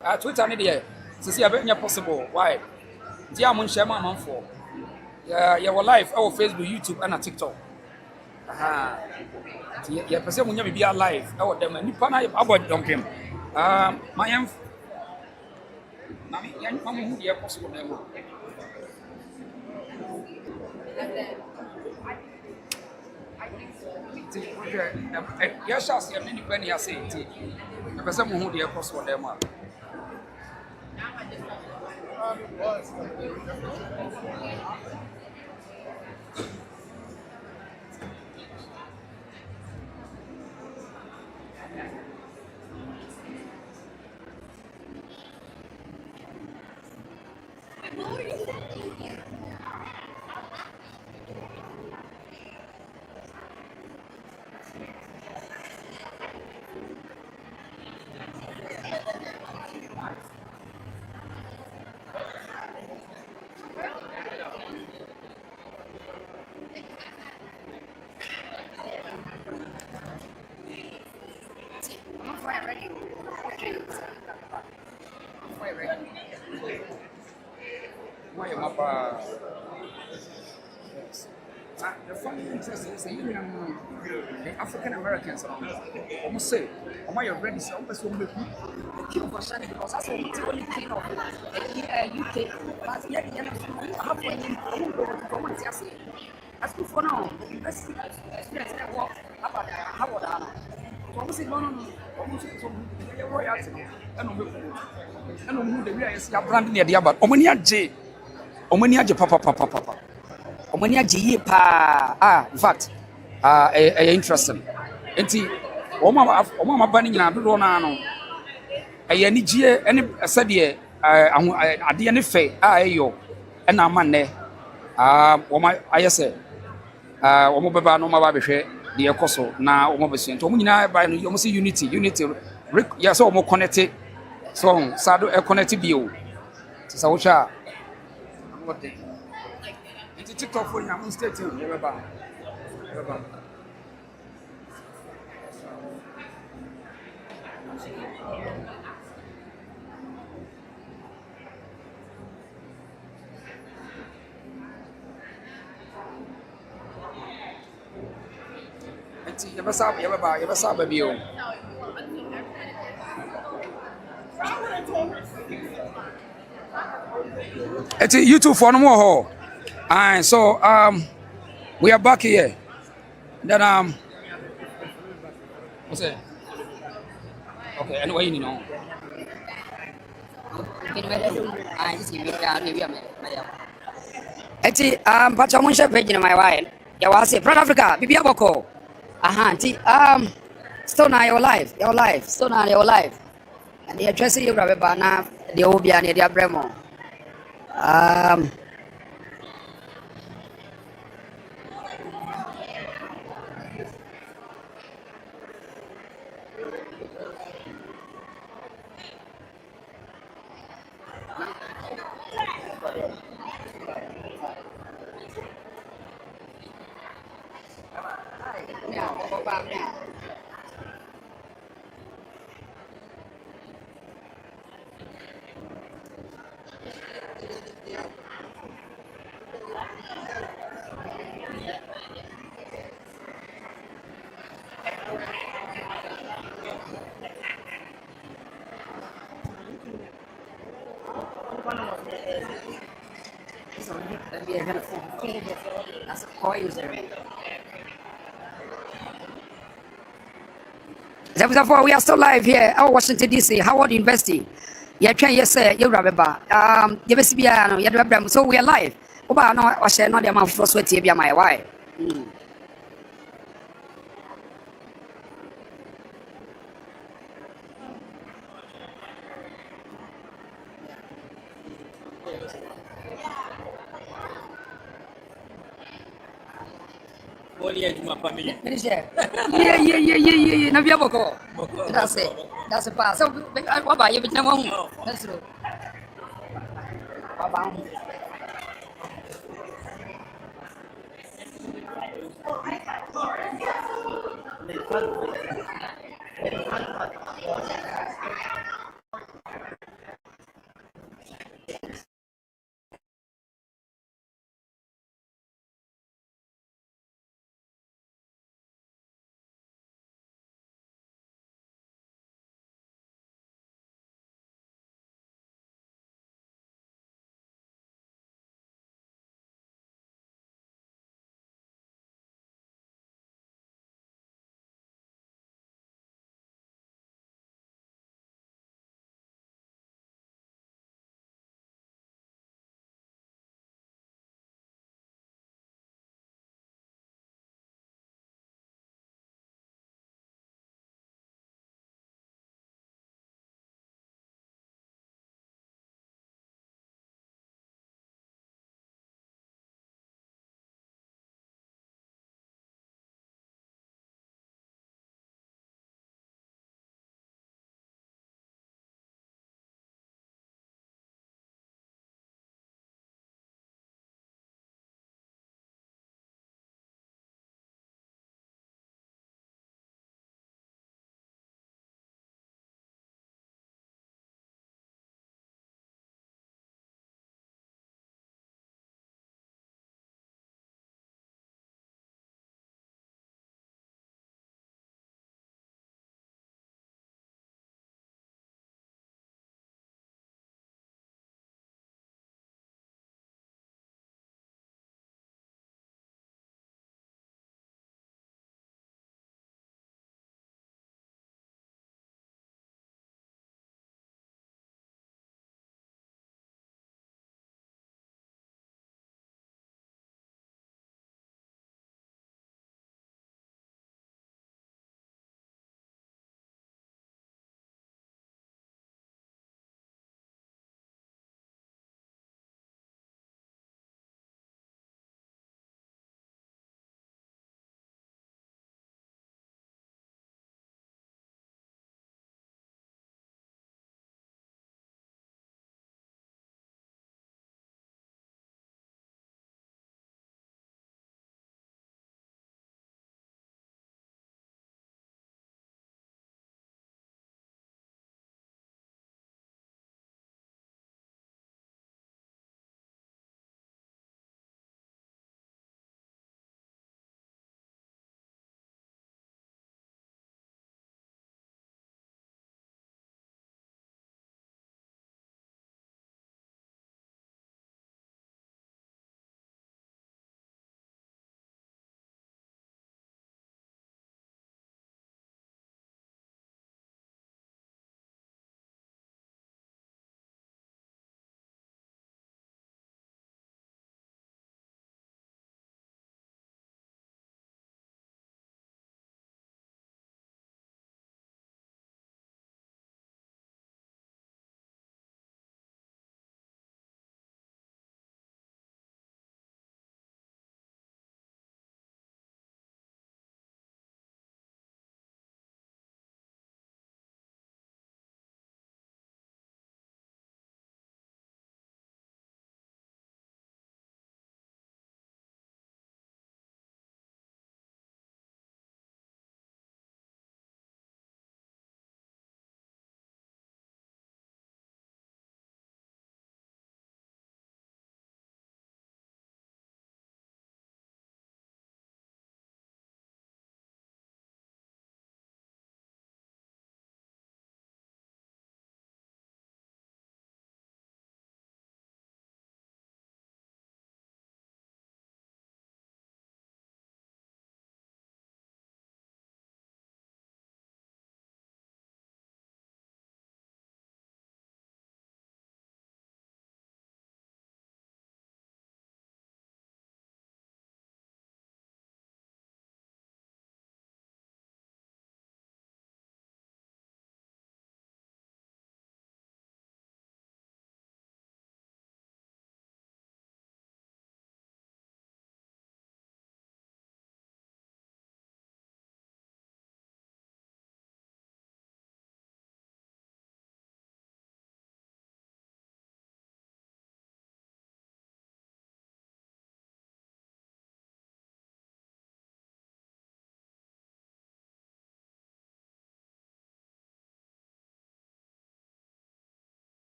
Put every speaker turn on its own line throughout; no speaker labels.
Twitter ni dey. See a possible. Why? Dia mun share man for. Yeah, your live our Facebook, YouTube and TikTok. Aha. Yeah, person mun be live. Our them nipa na about dompem. My am na me yan mamu hu dey possible na mo. Yes, yes, I'm in the say it. The person who dey possible na mo. The funny interest is the African Americans almost say, "Am I ready?" So almost will make the king for Shani because that's what the only king of UK. But yet, you have when that's good for now. Let's experience that walk about how would I? So almost no, almost so royalty. I don't know the real is your brand near the other. Omania J papa. Omania G pa in fact interesting. Enti Oma banning na do na no. Ni gie any said ye ade ne fe eyo e na ma ne Oma ayese Omo beba no ma ba behwe de ekoso na Omo besu enti Omo nyina ba no Omo say unity ya so Omo connect so sado e connect bio sa wo cha what day it's TikTok for you am stay tuned remember you ever saw baby o it's YouTube for no more. And so we are back here. Then what's it? Okay, anyway, you know. Eti but I'm on page in my wife. Ya was say South Africa, Bibia Boko. Aha, still now your life, still now your life. And the address you grab na the Obia near the Abremo. That's a coin user. We are still live here at Washington DC, Howard University. Yeah, trying yes, sir. You remember? So we are live. Oba no, I share not the amount for sweaty be my wife. Yeah. Nabia Boko. That's it. That's a pass. So, what about you? That's true.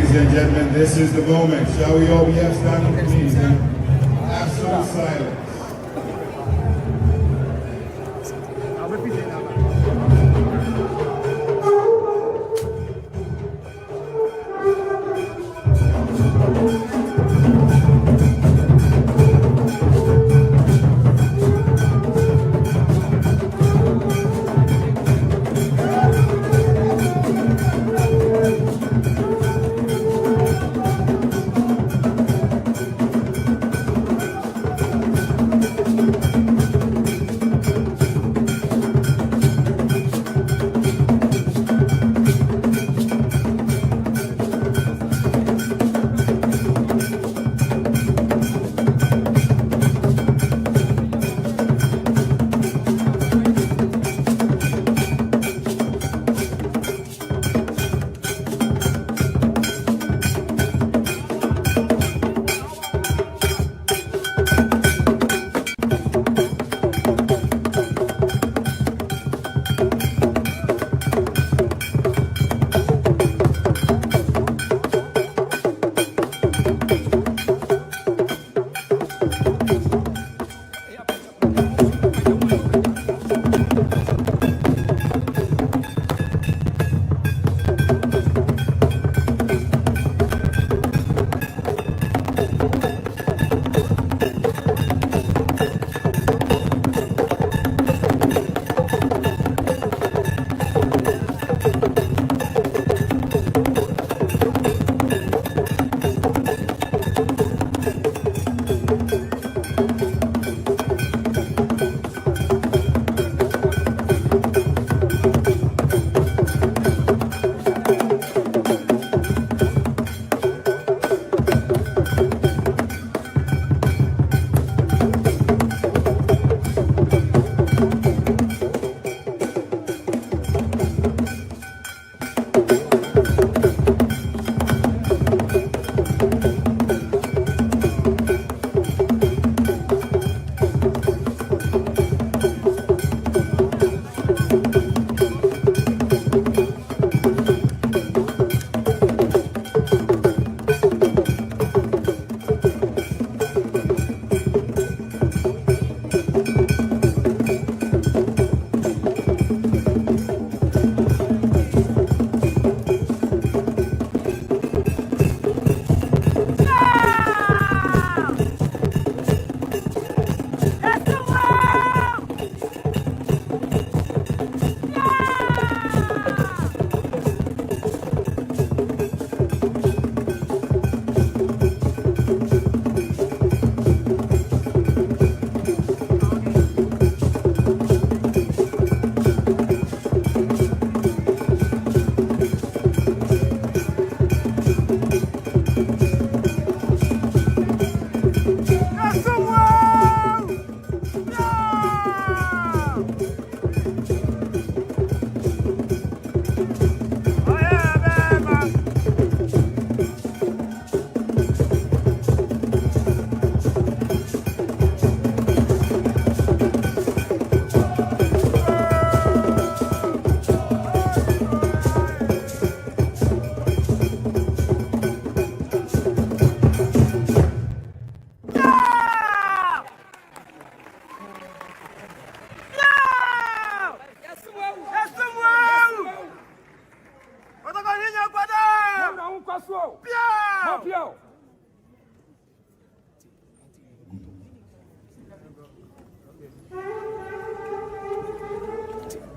Ladies and gentlemen, this is the moment. Shall we all be upstanding, please? Absolute silence.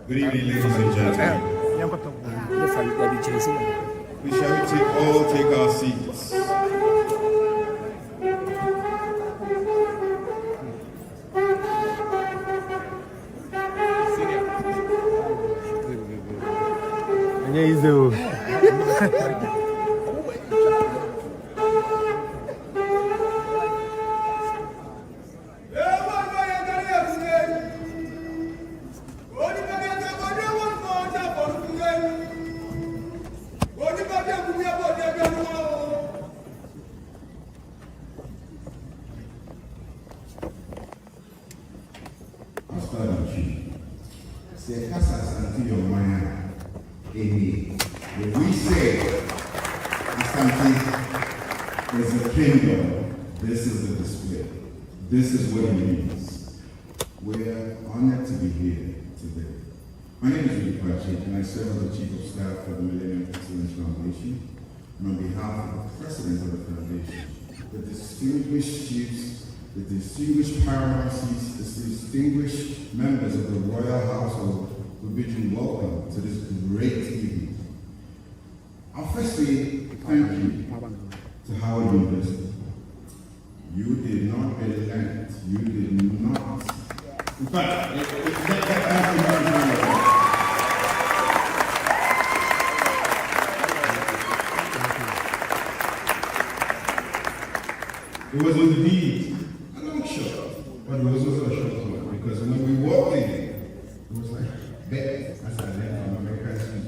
Good evening, ladies and gentlemen. We shall all take our seats. If we say Asante is a kingdom. This is the display. This is what it means. We're honored to be here today. My name is Rudy Patrick, and I serve as the Chief of Staff for the Millennium Excellence Foundation. And on behalf of the President of the Foundation, the distinguished chiefs, the distinguished paramountcies, the distinguished members of the royal household, we bid you welcome to this great evening. I'll first say thank you to Howard University. You did not relent. You did not. In fact, it was indeed a long shot, but it was also a short one, because when we walked in, it was like, bet, as I learned from American Street.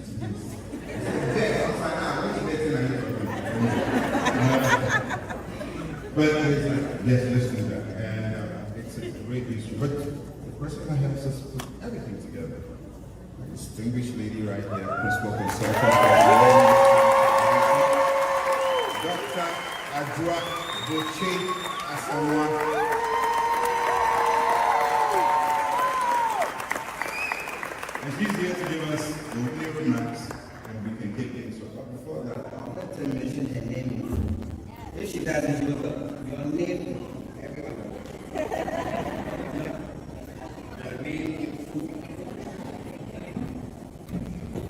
Bet, I was like, which betting are you from? But it's like, let's do that. And it's a great issue. But the person that helps us put everything together, a distinguished lady right here, principal consultant, Dr. Adua Asamoah. And she's here to give us the opening remarks, and we can take things off. But before that,
I'll let her mention her name. If she doesn't, look up your name, everyone.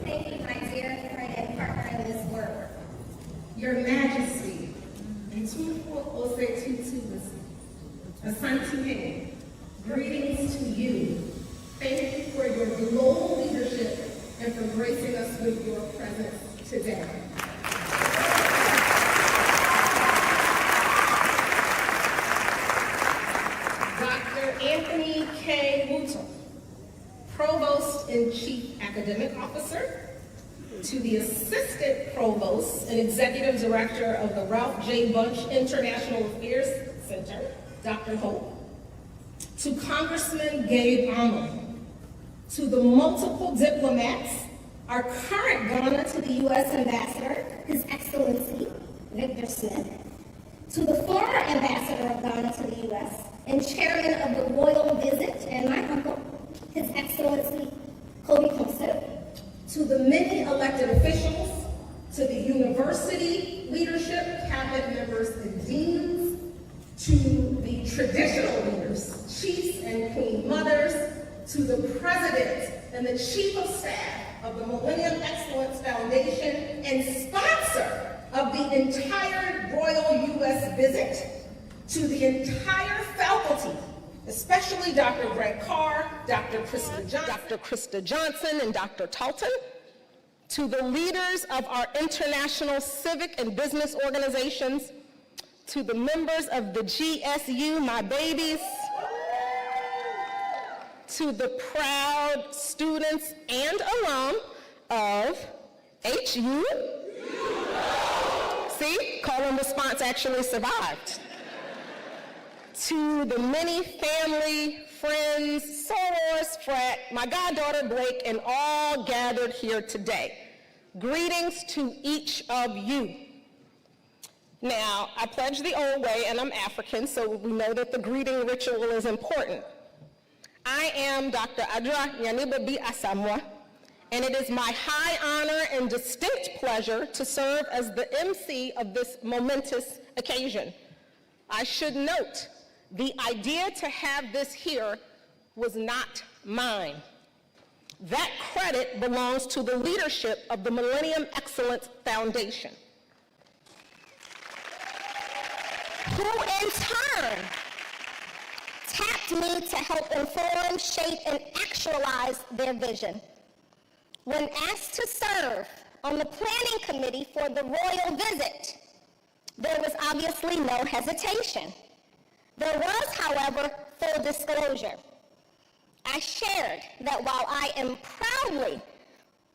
Thank you, my dear friend and partner in this work. Your Majesty, Otumfuo Asante, greetings to you. Thank you for your global leadership and for gracing us with your presence today. Dr. Anthony K. Muto, Provost and Chief Academic Officer, to the Assistant Provost and Executive Director of the Ralph J. Bunch International Affairs Center, Dr. Hope, to Congressman Gabe Armour, to the multiple diplomats, our current Ghana to the U.S. Ambassador, His Excellency Victor Smith, to the former Ambassador of Ghana to the U.S. and Chairman of the Royal Visit, and my uncle, His Excellency Kobe Konsep, to the many elected officials, to the university leadership, cabinet members and deans, to the traditional leaders, chiefs and queen mothers, to the president and the chief of staff of the Millennium Excellence Foundation and sponsor of the entire Royal U.S. visit, to the entire faculty, especially Dr. Greg Carr, Dr. Krista Johnson, and Dr. Talton, to the leaders of our international civic and business organizations, to the members of the GSU, my babies, to the proud students and alum of HU. See, call and response actually survived. To the many family, friends, sorors, frat, my goddaughter Blake, and all gathered here today. Greetings to each of you. Now, I pledge the old way, and I'm African, so we know that the greeting ritual is important. I am Dr. Adua Yaniba B. Asamoah, and it is my high honor and distinct pleasure to serve as the MC of this momentous occasion. I should note, the idea to have this here was not mine. That credit belongs to the leadership of the Millennium Excellence Foundation, who in turn tapped me to help inform, shape, and actualize their vision. When asked to serve on the planning committee for the royal visit, there was obviously no hesitation. There was, however, full disclosure. I shared that while I am proudly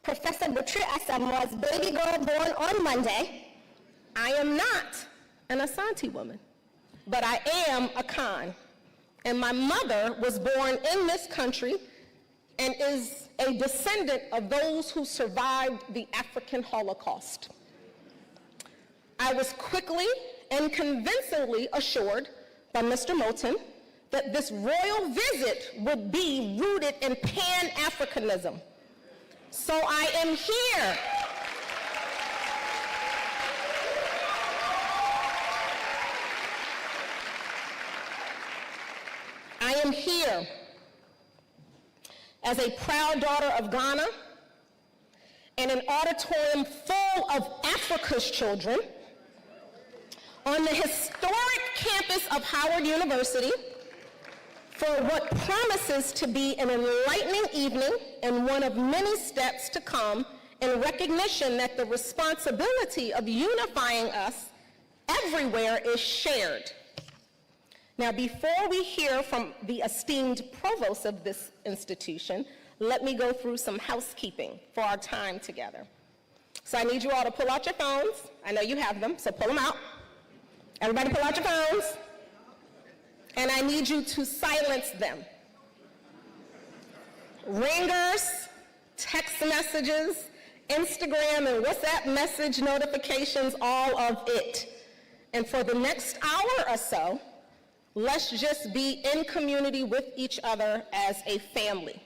Professor Butri Asamoah's baby girl born on Monday, I am not an Asante woman, but I am a Khan. And my mother was born in this country and is a descendant of those who survived the African Holocaust. I was quickly and convincingly assured by Mr. Moulton that this royal visit would be rooted in Pan-Africanism. So I am here. I am here as a proud daughter of Ghana in an auditorium full of Africa's children on the historic campus of Howard University for what promises to be an enlightening evening and one of many steps to come in recognition that the responsibility of unifying us everywhere is shared. Now, before we hear from the esteemed provost of this institution, let me go through some housekeeping for our time together. So I need you all to pull out your phones. I know you have them, so pull them out. Everybody pull out your phones. And I need you to silence them. Ringers, text messages, Instagram and WhatsApp message notifications, all of it. And for the next hour or so, let's just be in community with each other as a family.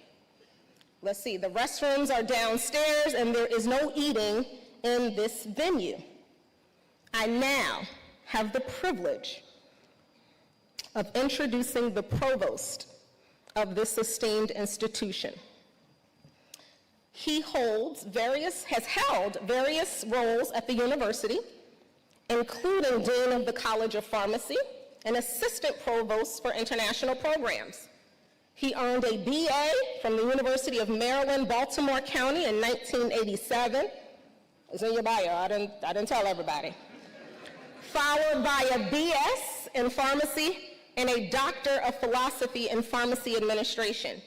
Let's see, the restrooms are downstairs and there is no eating in this venue. I now have the privilege of introducing the provost of this esteemed institution. He has held various roles at the university, including Dean of the College of Pharmacy and Assistant Provost for International Programs. He earned a BA from the University of Maryland, Baltimore County in 1987. It's in your bio, I didn't tell everybody. Followed by a BS in pharmacy and a Doctor of Philosophy in Pharmacy Administration.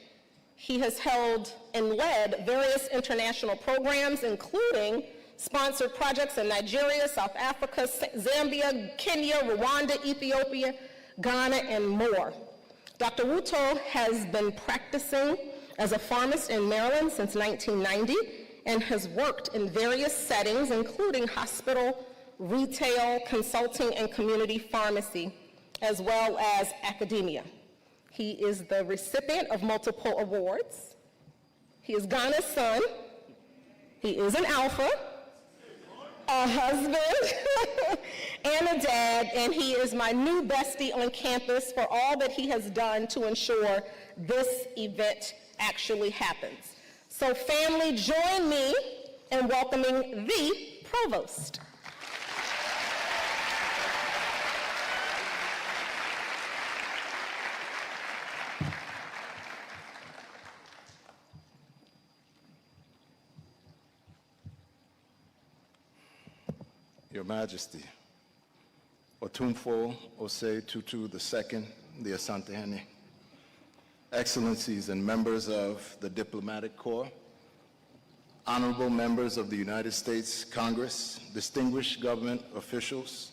He has held and led various international programs, including sponsored projects in Nigeria, South Africa, Zambia, Kenya, Rwanda, Ethiopia, Ghana, and more. Dr. Wuto has been practicing as a pharmacist in Maryland since 1990 and has worked in various settings, including hospital, retail, consulting, and community pharmacy, as well as academia. He is the recipient of multiple awards. He is Ghana's son. He is an alpha, a husband, and a dad, and he is my new bestie on campus for all that he has done to ensure this event actually happens. So family, join me in welcoming the provost.
Your Majesty, Otumfuo Osei Tutu II, the Asante, Excellencies and members of the Diplomatic Corps, honorable members of the United States Congress, distinguished government officials,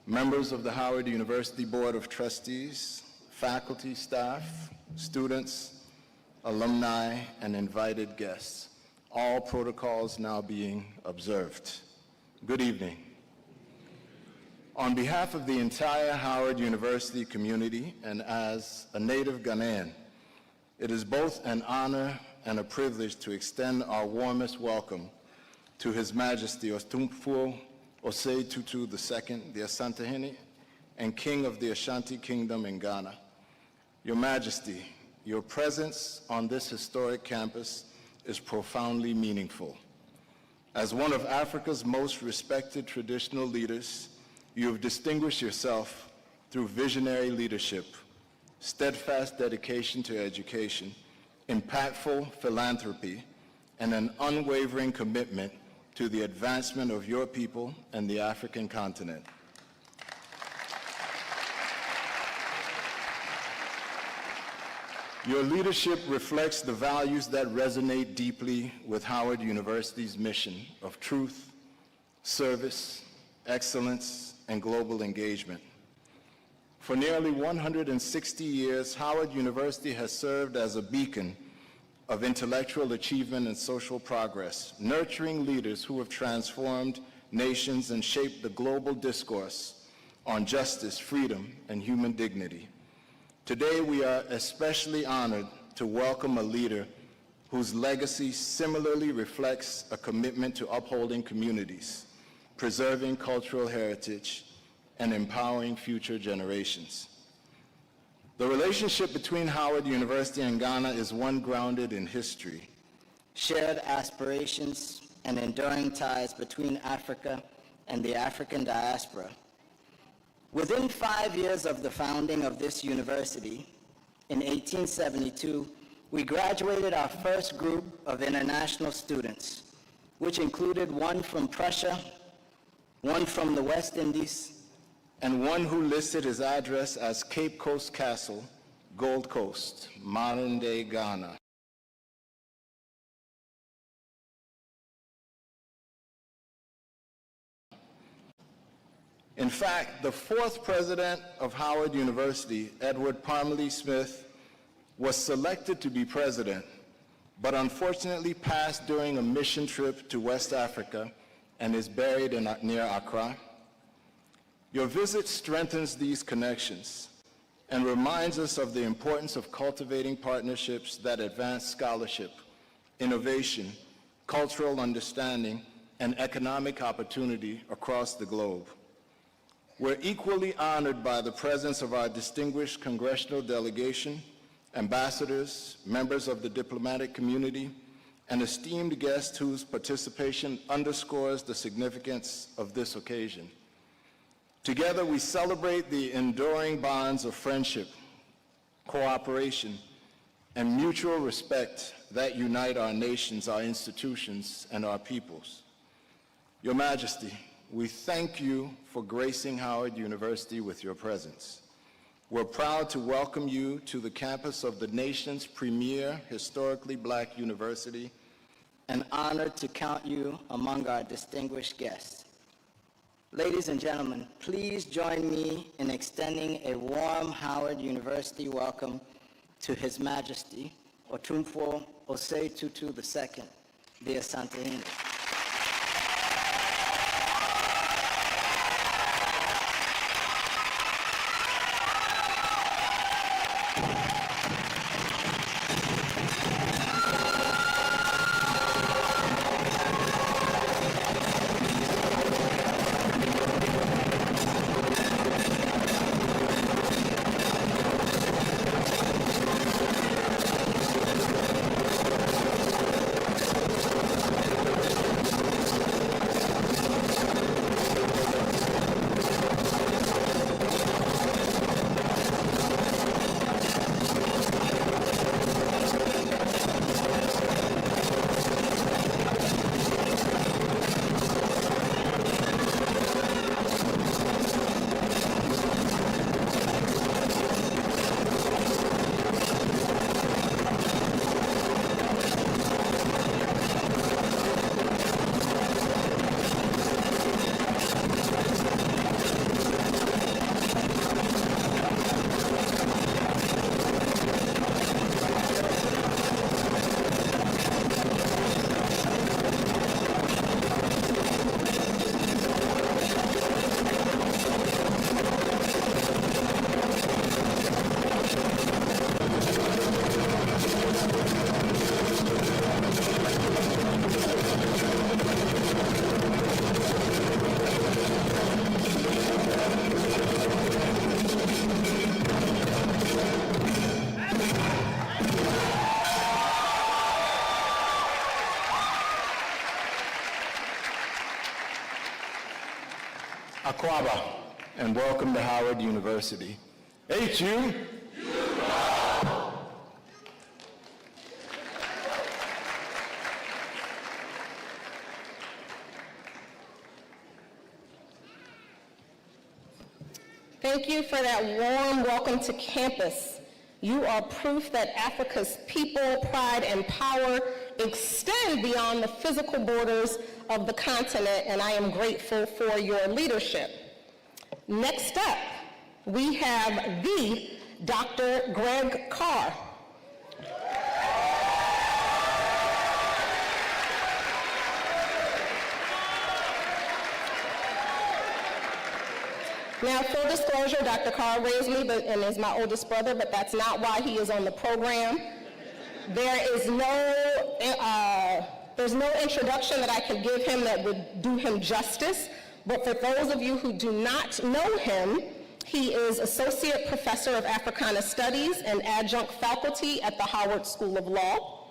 members of the Howard University Board of Trustees, faculty, staff, students, alumni, and invited guests, all protocols now being observed. Good evening. On behalf of the entire Howard University community and as a native Ghanaian, it is both an honor and a privilege to extend our warmest welcome to His Majesty Otumfuo Osei Tutu II, the Asante and King of the Ashanti Kingdom in Ghana. Your Majesty, your presence on this historic campus is profoundly meaningful. As one of Africa's most respected traditional leaders, you have distinguished yourself through visionary leadership, steadfast dedication to education, impactful philanthropy, and an unwavering commitment to the advancement of your people and the African continent. Your leadership reflects the values that resonate deeply with Howard University's mission of truth, service, excellence, and global engagement. For nearly 160 years, Howard University has served as a beacon
of intellectual achievement and social progress, nurturing leaders who have transformed nations and shaped the global discourse on justice, freedom, and human dignity. Today, we are especially honored to welcome a leader whose legacy similarly reflects a commitment to upholding communities, preserving cultural heritage, and empowering future generations. The relationship between Howard University and Ghana is one grounded in history,
shared aspirations, and enduring ties between Africa and the African diaspora. Within 5 years of the founding of this university, in 1872, we graduated our first group of international students, which included one from Prussia, one from the West Indies,
and one who listed his address as Cape Coast Castle, Gold Coast, modern-day Ghana. In fact, the fourth president of Howard University, Edward Parmalee Smith, was selected to be president, but unfortunately passed during a mission trip to West Africa and is buried near Accra. Your visit strengthens these connections and reminds us of the importance of cultivating partnerships that advance scholarship, innovation, cultural understanding, and economic opportunity across the globe. We're equally honored by the presence of our distinguished congressional delegation, ambassadors, members of the diplomatic community, and esteemed guests whose participation underscores the significance of this occasion. Together, we celebrate the enduring bonds of friendship, cooperation, and mutual respect that unite our nations, our institutions, and our peoples. Your Majesty, we thank you for gracing Howard University with your presence. We're proud to welcome you to the campus of the nation's premier historically Black university, and honored to count you among our distinguished guests. Ladies and gentlemen, please join me in extending a warm Howard University welcome to His Majesty, Otumfuo Osei Tutu II, the Asante. Akwaba, and welcome to Howard University. HU.
Thank you for that warm welcome to campus. You are proof that Africa's people, pride, and power extend beyond the physical borders of the continent, and I am grateful for your leadership. Next up, we have the Dr. Greg Carr. Now, full disclosure, Dr. Carr raised me and is my oldest brother, but that's not why he is on the program. There's no introduction that I can give him that would do him justice, but for those of you who do not know him, he is Associate Professor of Africana Studies and Adjunct Faculty at the Howard School of Law,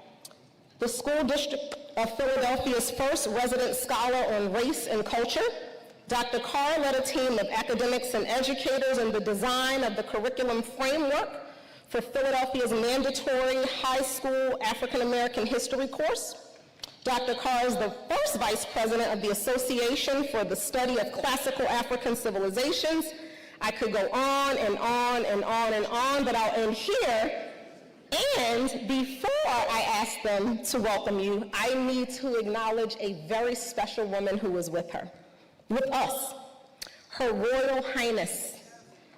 the School District of Philadelphia's first resident scholar on race and culture. Dr. Carr led a team of academics and educators in the design of the curriculum framework for Philadelphia's mandatory high school African American history course. Dr. Carr is the first vice president of the Association for the Study of Classical African Civilizations. I could go on and on and on and on, but I'll end here. And before I ask them to welcome you, I need to acknowledge a very special woman who was with us. Her Royal Highness,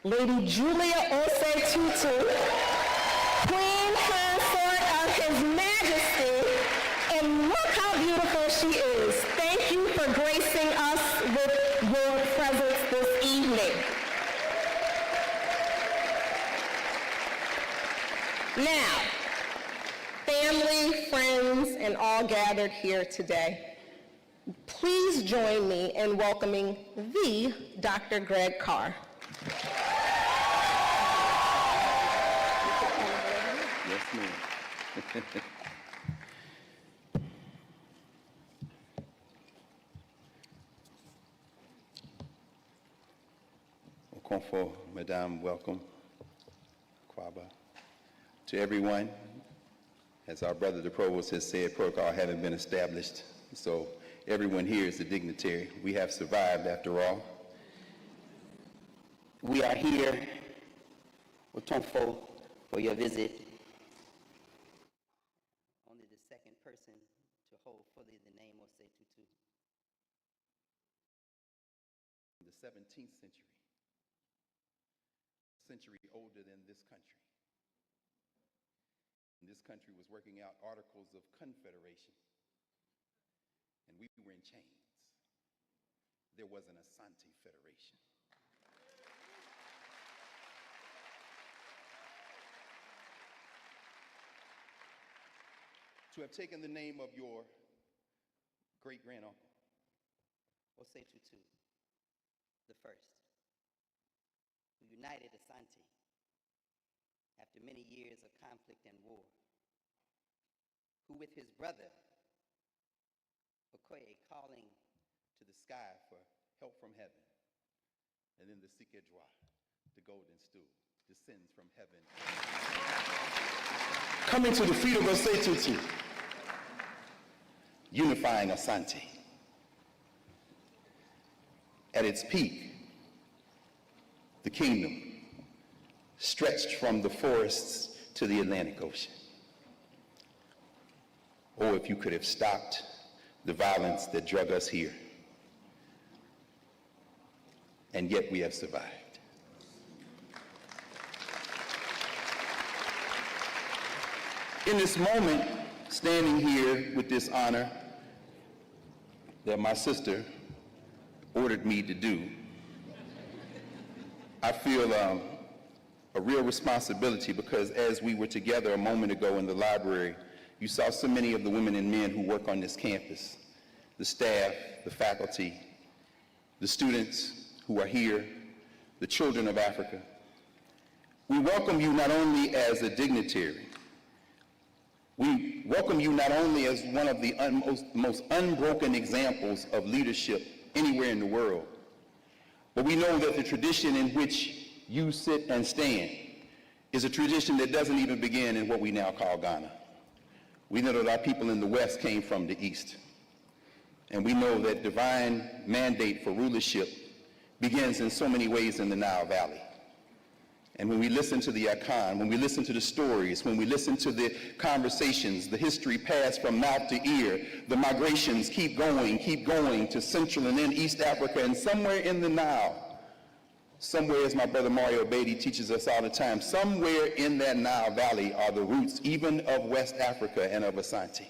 Lady Julia Osei Tutu, Queen Consort of His Majesty, and look how beautiful she is. Thank you for gracing us with your presence this evening. Now, family, friends, and all gathered here today, please join me in welcoming the Dr. Greg Carr.
Yes, ma'am. Otumfuo, Madame, welcome. Kwaba. To everyone, as our brother the Provost has said, protocol having been established, so everyone here is a dignitary. We have survived after all.
We are here, Otumfuo, for your visit. Only the second person to hold fully the name Osei Tutu.
In the 17th century older than this country. And this country was working out articles of confederation, and we were in chains. There was an Asante Federation. To have taken the name of your great-granduncle,
Osei Tutu, the first, who united Asante after many years of conflict and war, who with his brother, Okoye, calling
to the sky for help from heaven, and then the Sikedwa, the golden stool, descends from heaven. Coming to the feet of Osei Tutu, unifying Asante. At its peak, the kingdom stretched from the forests to the Atlantic Ocean. Oh, if you could have stopped the violence that drug us here. And yet we have survived. In this moment, standing here with this honor that my sister ordered me to do, I feel a real responsibility, because as we were together a moment ago in the library, you saw so many of the women and men who work on this campus, the staff, the faculty, the students who are here, the children of Africa. We welcome you not only as a dignitary, we welcome you not only as one of the most unbroken examples of leadership anywhere in the world, but we know that the tradition in which you sit and stand is a tradition that doesn't even begin in what we now call Ghana. We know that our people in the West came from the East. And we know that divine mandate for rulership begins in so many ways in the Nile Valley. And when we listen to the Akan, when we listen to the stories, when we listen to the conversations, the history passed from mouth to ear, the migrations keep going to Central and then East Africa, and somewhere in the Nile, somewhere, as my brother Mario Beatty teaches us all the time, somewhere in that Nile Valley are the roots even of West Africa and of Asante.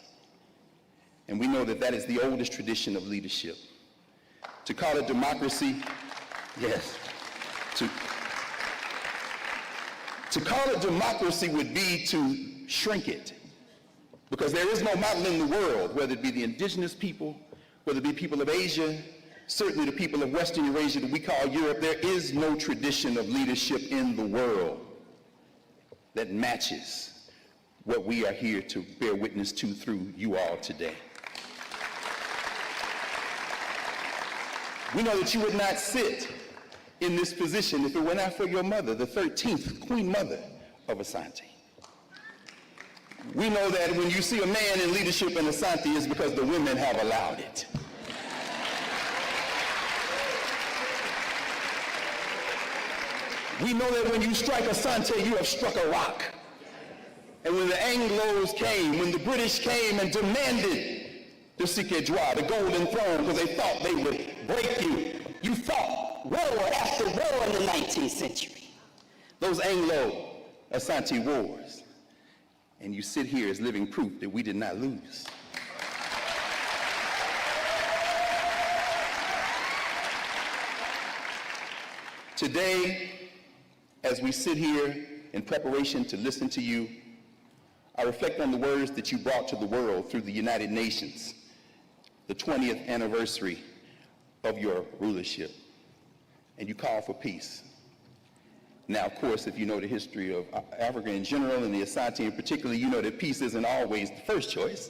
And we know that that is the oldest tradition of leadership. To call it democracy, yes. To call it democracy would be to shrink it, because there is no model in the world, whether it be the indigenous people, whether it be people of Asia, certainly the people of Western Eurasia that we call Europe. There is no tradition of leadership in the world that matches what we are here to bear witness to through you all today. We know that you would not sit in this position if it were not for your mother, the 13th Queen Mother of Asante. We know that when you see a man in leadership in Asante, it's because the women have allowed it. We know that when you strike Asante, you have struck a rock. And when the Anglos came, when the British came and demanded the Sikedjwa, the golden throne, because they thought they would break you, you fought war after war in the 19th century. Those Anglo-Asante wars. And you sit here as living proof that we did not lose. Today, as we sit here in preparation to listen to you, I reflect on the words that you brought to the world through the United Nations, the 20th anniversary of your rulership, and you call for peace. Now, of course, if you know the history of Africa in general and the Asante in particular, you know that peace isn't always the first choice.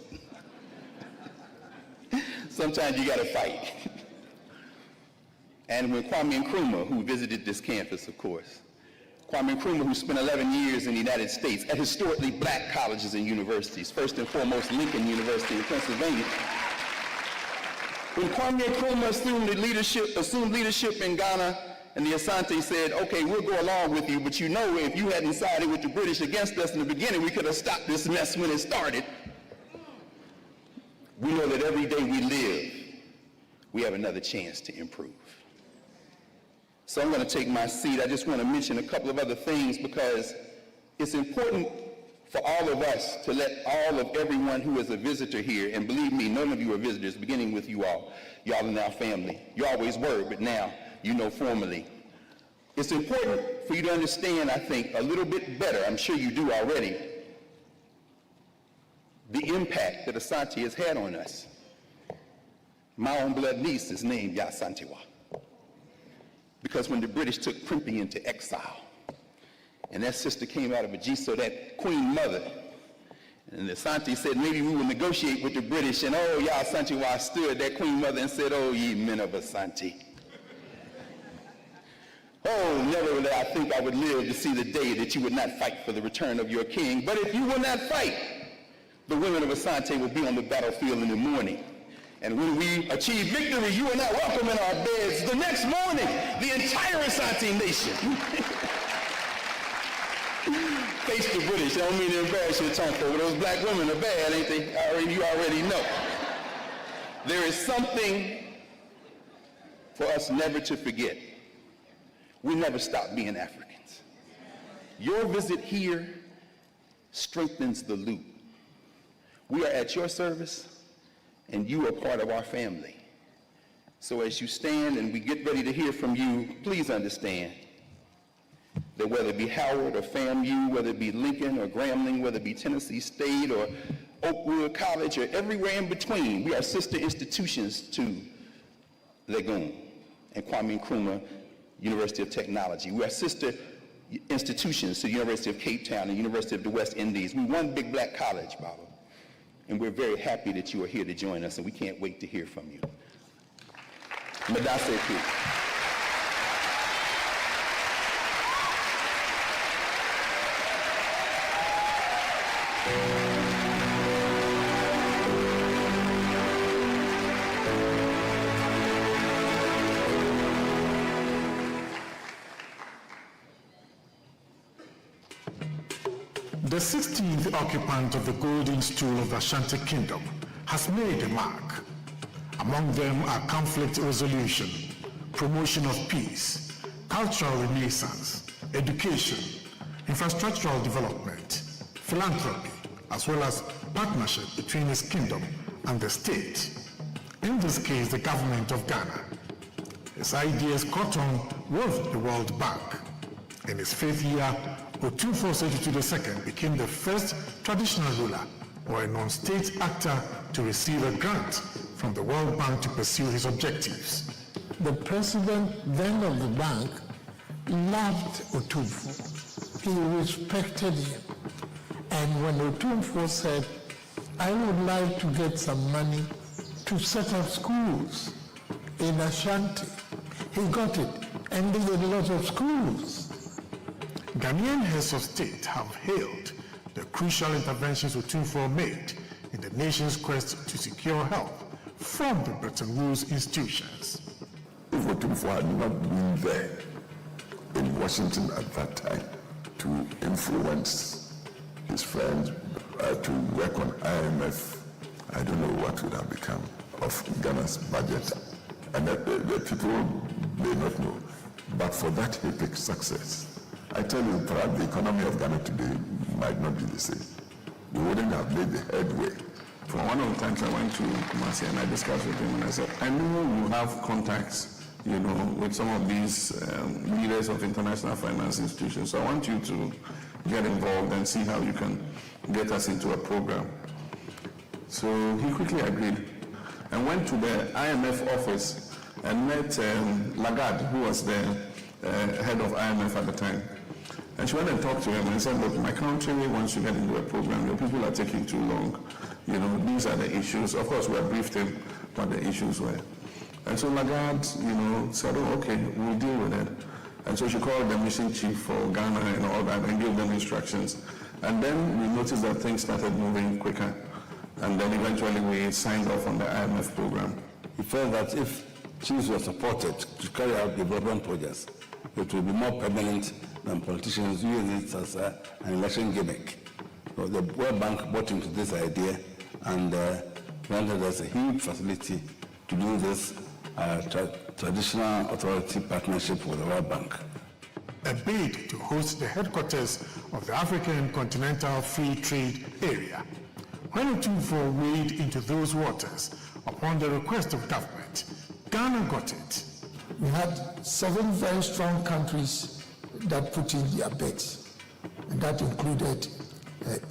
Sometimes you gotta fight. And when Kwame Nkrumah, who visited this campus, of course, Kwame Nkrumah, who spent 11 years in the United States at historically black colleges and universities, first and foremost Lincoln University in Pennsylvania. When Kwame Nkrumah assumed leadership in Ghana, and the Asante said, okay, we'll go along with you, but you know if you hadn't sided with the British against us in the beginning, we could have stopped this mess when it started. We know that every day we live, we have another chance to improve. So I'm going to take my seat. I just want to mention a couple of other things because it's important for all of us to let all of everyone who is a visitor here, and believe me, none of you are visitors, beginning with you all. Y'all are now family. You always were, but now you know formally. It's important for you to understand, I think, a little bit better, I'm sure you do already, the impact that Asante has had on us. My own blood niece is named Yasantewa, because when the British took Primpi into exile, and that sister came out of Ajiso, that Queen Mother, and the Asante said, maybe we will negotiate with the British, and oh, Yasantewa stood, that Queen Mother, and said, oh, ye men of Asante. Oh, never would I think I would live to see the day that you would not fight for the return of your king. But if you will not fight, the women of Asante will be on the battlefield in the morning. And when we achieve victory, you are not welcome in our beds. The next morning, the entire Asante nation face the British. I don't mean to embarrass you, Otumfuo, but those black women are bad, ain't they? You already know. There is something for us never to forget. We never stop being Africans. Your visit here strengthens the loop. We are at your service, and you are part of our family. So as you stand and we get ready to hear from you, please understand that whether it be Howard or FAMU, whether it be Lincoln or Grambling, whether it be Tennessee State or Oakwood College or everywhere in between, we are sister institutions to Legon and Kwame Nkrumah University of Technology. We are sister institutions to the University of Cape Town and University of the West Indies. We're one big black college, Baba. And we're very happy that you are here to join us, and we can't wait to hear from you. Madase Pi.
The 16th occupant of the golden stool of the Ashanti Kingdom has made a mark. Among them are conflict resolution, promotion of peace, cultural renaissance, education, infrastructural development, philanthropy, as well as partnership between his kingdom and the state. In this case, the government of Ghana. his ideas caught on with the World Bank. In his 5th year, Otumfuo II became the first traditional ruler or a non-state actor to receive a grant from the World Bank to pursue his objectives.
The president then of the bank loved Otumfuo. He respected him. And when Otumfuo said, I would like to get some money to set up schools in Ashanti, he got it, and there were a lot of schools.
Ghanaian heads of state have hailed the crucial interventions Otumfuo made in the nation's quest to secure help from the Bretton Woods institutions.
If Otumfuo had not been there in Washington at that time to influence his friends to work on IMF, I don't know what would have become of Ghana's budget. And the people may not know. But for that epic success, I tell you, perhaps the economy of Ghana today might not be the same. We wouldn't have made the headway.
For one of the times I went to Kumasi and I discussed with him and I said, I know you have contacts, with some of these leaders of international finance institutions. So I want you to get involved and see how you can get us into a program. So he quickly agreed and went to the IMF office and met Lagarde, who was the head of IMF at the time. And she went and talked to him and said, look, my country wants to get into a program. Your people are taking too long. These are the issues. Of course, we have briefed him what the issues were. And so Lagarde, said, oh, okay, we'll deal with it. And so she called the mission chief for Ghana and all that and gave them instructions. And then we noticed that things started moving quicker. And then eventually we signed off on the IMF program.
He felt that if chiefs were supported to carry out development projects, it will be more permanent than politicians using it as an election gimmick. So the World Bank bought into this idea and granted us a huge facility to do this traditional authority partnership with the World Bank.
A bid to host the headquarters of the African Continental Free Trade Area. When Otumfuo waded into those waters upon the request of government, Ghana got it.
We had 7 very strong countries that put in their bids, and that included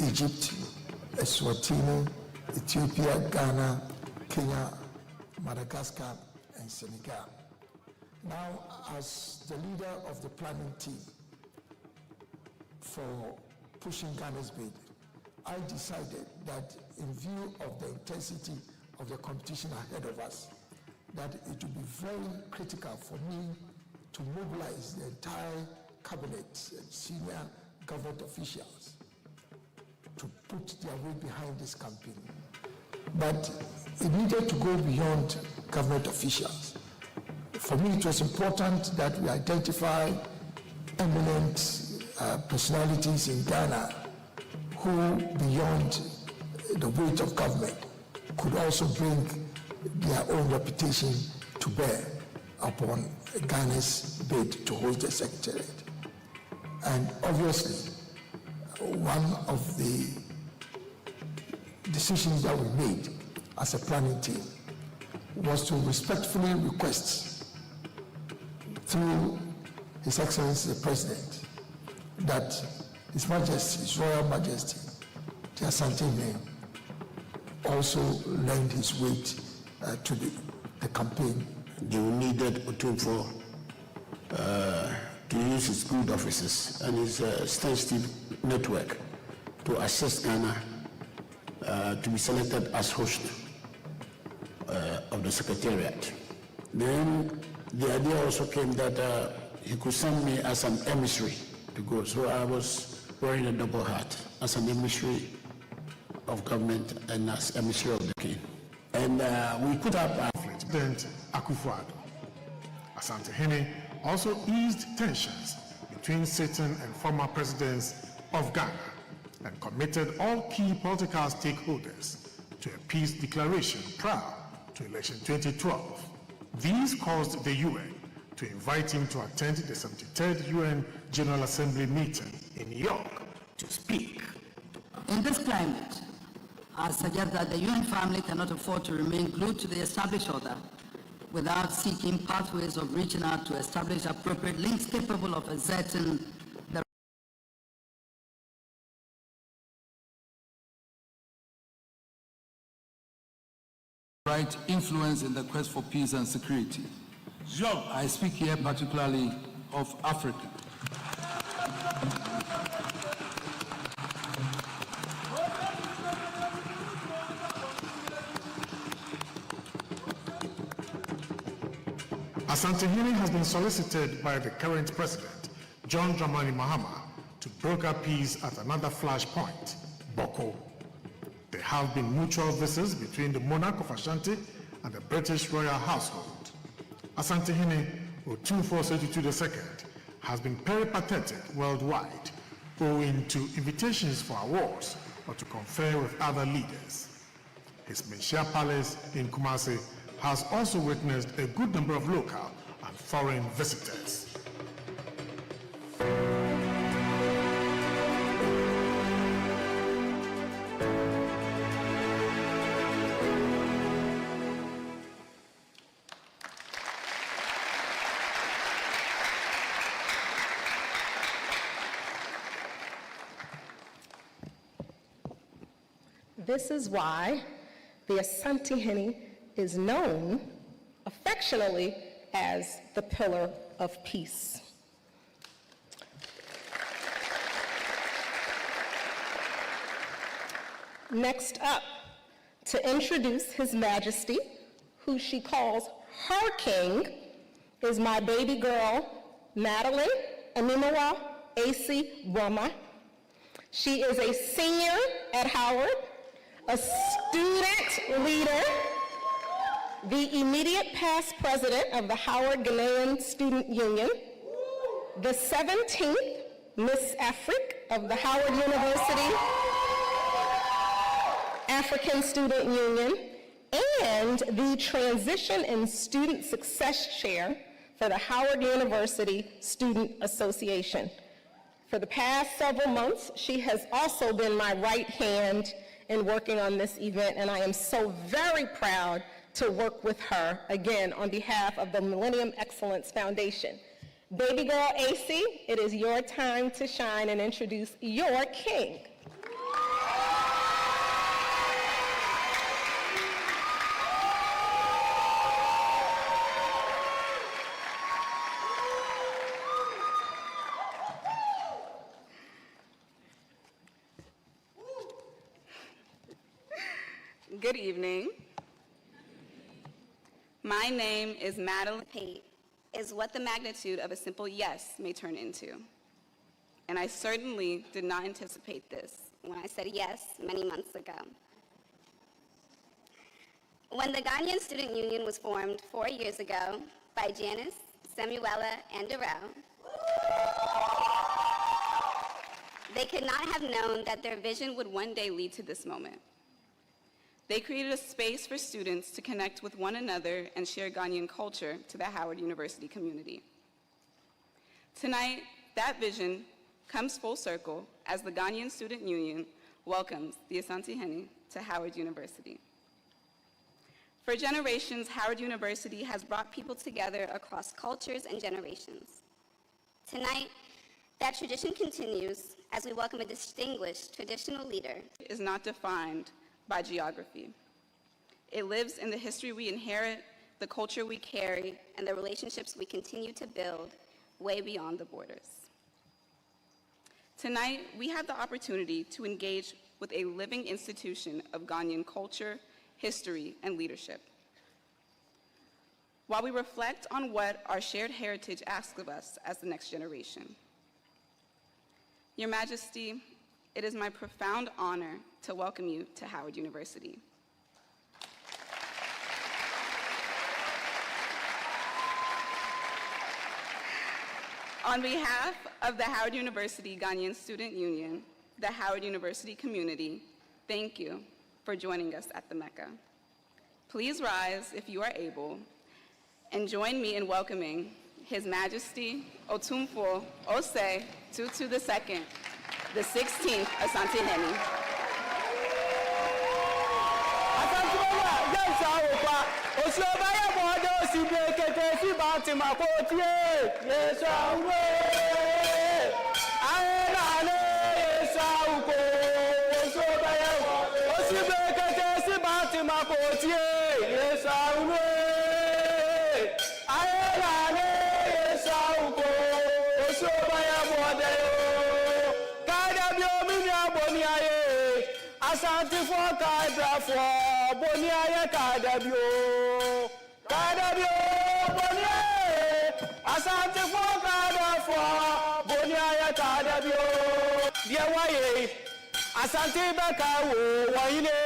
Egypt, Eswatini, Ethiopia, Ghana, Kenya, Madagascar, and Senegal. Now, as the leader of the planning team for pushing Ghana's bid, I decided that in view of the intensity of the competition ahead of us, that it would be very critical for me to mobilize the entire cabinet and senior government officials to put their weight behind this campaign. But it needed to go beyond government officials. For me, it was important that we identify eminent personalities in Ghana who, beyond the weight of government, could also bring their own reputation to bear upon Ghana's bid to host the Secretariat. And obviously, one of the decisions that we made as a planning team was to respectfully request through His Excellency the President that His Majesty, His Royal Majesty, the Asante name, also lend his weight to the campaign.
They needed Otumfuo to use his good offices and his extensive network to assist Ghana to be selected as host of the Secretariat. Then the idea also came that he could send me as an emissary to go. So I was wearing a double hat as an emissary of government and as emissary of the king. And we put up
President Akufo-Addo. Asante also eased tensions between sitting and former presidents of Ghana and committed all key political stakeholders to a peace declaration prior to election 2012. These caused the UN to invite him to attend the 73rd UN General Assembly meeting in New York to speak.
In this climate, I suggest that the UN family cannot afford to remain glued to the established order without seeking pathways of reaching out to establish appropriate links capable of exerting the right influence in the quest for peace and security. I speak here particularly of Africa.
Asante Hene has been solicited by the current president, John Dramani Mahama, to broker peace at another flashpoint, Boko. There have been mutual visits between the monarch of Ashanti and the British royal household. Asante Hene, Otumfuo II, has been peripatetic worldwide, owing to invitations for awards or to confer with other leaders. His Menchia Palace in Kumasi has also witnessed a good number of local and foreign visitors.
This is why the Asante Hene is known affectionately as the Pillar of Peace. Next up, to introduce His Majesty, who she calls her king, is my baby girl, Madeline Animawa AC Brahma. She is a senior at Howard, a student leader, the immediate past president of the Howard Ghanaian Student Union, the 17th Miss Africa of the Howard University African Student Union, and the Transition and Student Success Chair for the Howard University Student Association. For the past several months, she has also been my right hand in working on this event, and I am so very proud to work with her, again, on behalf of the Millennium Excellence Foundation. Baby girl AC, it is your time to shine and introduce your king.
Good evening. My name is Madeline Pate, is what the magnitude of a simple yes may turn into. And I certainly did not anticipate this when I said yes many months ago. When the Ghanaian Student Union was formed 4 years ago by Janice, Samuela, and Darrell, they could not have known that their vision would one day lead to this moment. They created a space for students to connect with one another and share Ghanaian culture to the Howard University community. Tonight, that vision comes full circle as the Ghanaian Student Union welcomes the Asante Hene to Howard University. For generations, Howard University has brought people together across cultures and generations. Tonight, that tradition continues as we welcome a distinguished traditional leader. It is not defined by geography. It lives in the history we inherit, the culture we carry, and the relationships we continue to build way beyond the borders. Tonight, we have the opportunity to engage with a living institution of Ghanaian culture, history, and leadership. While we reflect on what our shared heritage asks of us as the next generation. Your Majesty, it is my profound honor to welcome you to Howard University. On behalf of the Howard University Ghanaian Student Union, the Howard University community, thank you for joining us at the Mecca. Please rise if you are able and join me in welcoming His Majesty Otumfuo Osei Tutu II, the 16th Asante Hene.
Asante for Kadra for Bonia Kadabio. Kadabio Bonia. Asante for Kadra for Bonia Kadabio. Dear Waye. Asante Bakawo Waine.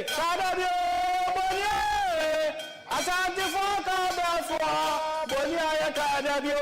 Kadabio Bonia. Asante for Kadra for Bonia Kadabio.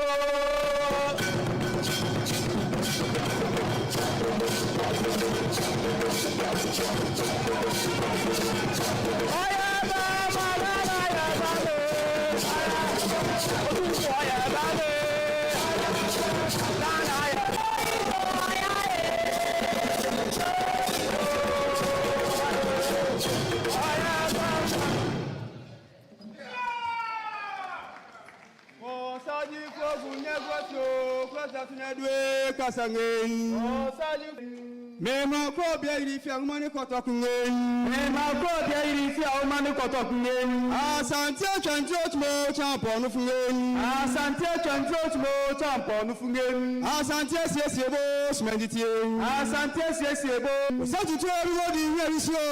Mema ko bia iri fi amani kotokungen. Mema ko bia iri fi amani kotokungen. Asante chanjo tmo champion fungen. Asante chanjo tmo champion fungen. Asante siesiebo smenditie. Asante siesiebo. Satu tori wodi nyerisio.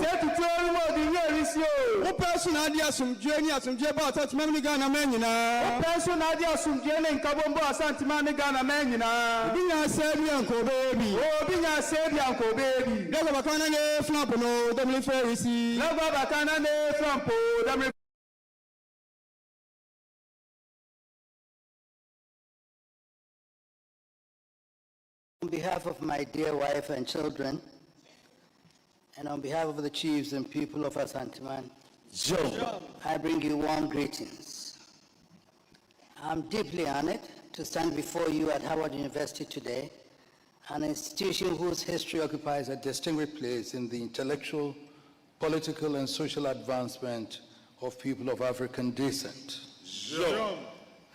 Satu tori wodi nyerisio. O personal dia sumdwe ni asumdwe ba tat memni Ghana menyina. O personal dia sumdwe ni nkabombo asante mani Ghana menyina. Binya sebi anko baby. O binya Bianco baby. Never bakana ne flampo no demli ferisi. Never bakana ne flampo demli.
On behalf of my dear wife and children, and on behalf of the chiefs and people of Asante, I bring you warm greetings. I'm deeply honored to stand before you at Howard University today, an institution whose history occupies a distinguished place in the intellectual, political, and social advancement of people of African descent.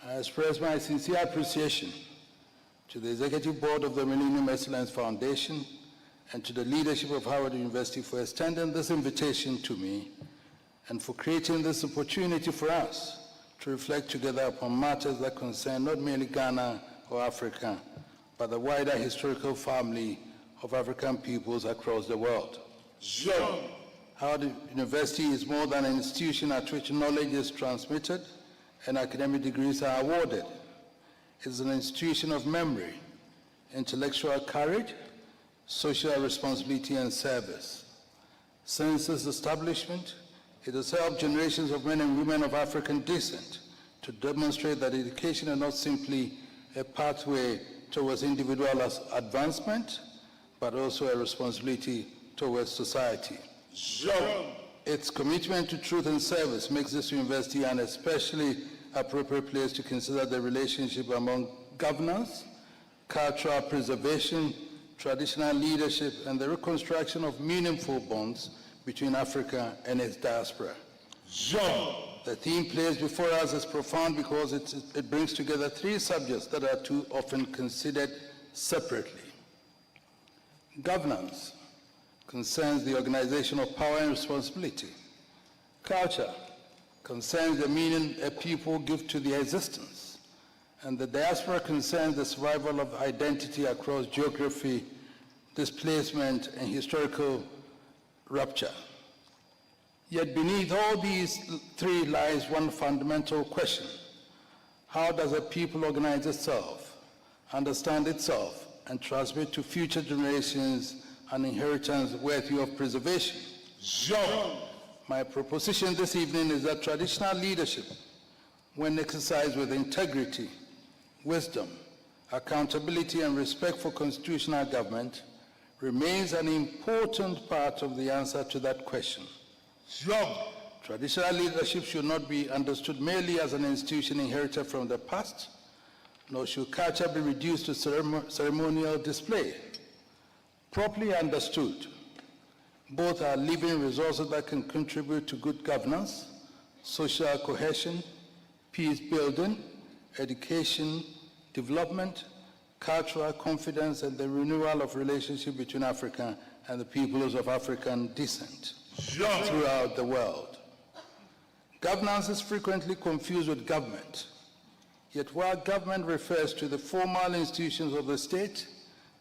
I express my sincere appreciation to the Executive Board of the Millennium Excellence Foundation and to the leadership of Howard University for extending this invitation to me and for creating this opportunity for us to reflect together upon matters that concern not merely Ghana or Africa, but the wider historical family of African peoples across the world. Howard University is more than an institution at which knowledge is transmitted and academic degrees are awarded. It is an institution of memory, intellectual courage, social responsibility, and service. Since its establishment, it has helped generations of men and women of African descent to demonstrate that education is not simply a pathway towards individual advancement, but also a responsibility towards society. Its commitment to truth and service makes this university an especially appropriate place to consider the relationship among governance, cultural preservation, traditional leadership, and the reconstruction of meaningful bonds between Africa and its diaspora. The theme placed before us is profound because it brings together three subjects that are too often considered separately. Governance concerns the organization of power and responsibility. Culture concerns the meaning a people give to their existence. And the diaspora concerns the survival of identity across geography, displacement, and historical rupture. Yet beneath all these three lies one fundamental question. How does a people organize itself, understand itself, and transmit to future generations an inheritance worthy of preservation? My proposition this evening is that traditional leadership, when exercised with integrity, wisdom, accountability, and respect for constitutional government, remains an important part of the answer to that question. Traditional leadership should not be understood merely as an institution inherited from the past, nor should culture be reduced to ceremonial display. Properly understood,
Both are living resources that can contribute to good governance, social cohesion, peace building, education, development, cultural confidence, and the renewal of relationship between Africa and the peoples of African descent throughout the world. Governance is frequently confused with government. Yet while government refers to the formal institutions of the state,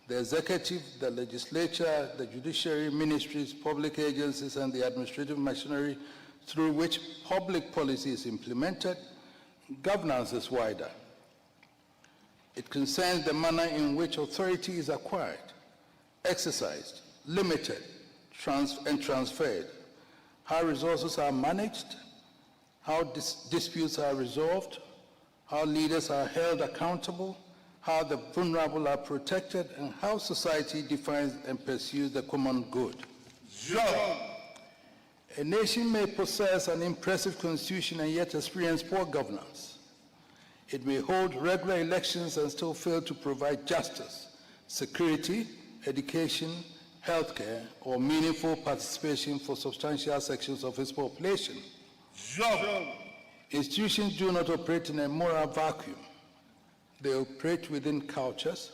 the executive, the legislature, the judiciary, ministries, public agencies, and the administrative machinery through which public policy is implemented, governance is wider. It concerns the manner in which authority is acquired, exercised, limited, and transferred, how resources are managed, how disputes are resolved, how leaders are held accountable, how the vulnerable are protected, and how society defines and pursues the common good. A nation may possess an impressive constitution and yet experience poor governance. It may hold regular elections and still fail to provide justice, security, education, healthcare, or meaningful participation for substantial sections of its population. Institutions do not operate in a moral vacuum. They operate within cultures,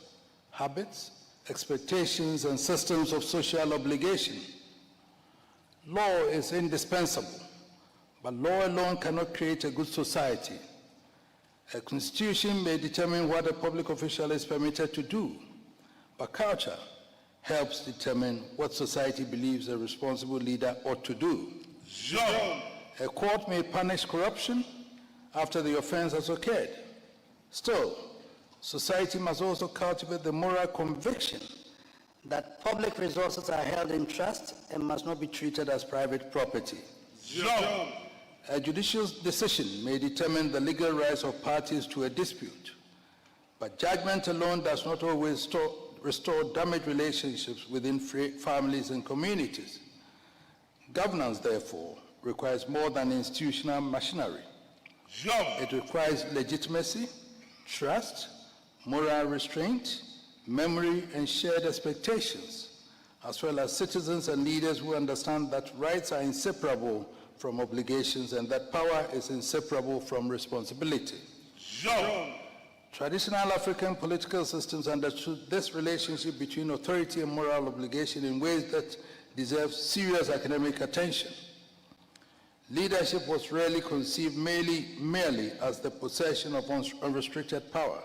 habits, expectations, and systems of social obligation. Law is indispensable, but law alone cannot create a good society. A constitution may determine what a public official is permitted to do, but culture helps determine what society believes a responsible leader ought to do. A court may punish corruption after the offense has occurred. Still, society must also cultivate the moral conviction
that public resources are held in trust and must not be treated as private property.
A judicial decision may determine the legal rights of parties to a dispute, but judgment alone does not always restore damaged relationships within families and communities. Governance, therefore, requires more than institutional machinery. It requires legitimacy, trust, moral restraint, memory, and shared expectations, as well as citizens and leaders who understand that rights are inseparable from obligations and that power is inseparable from responsibility. Traditional African political systems understood this relationship between authority and moral obligation in ways that deserve serious academic attention. Leadership was rarely conceived merely as the possession of unrestricted power.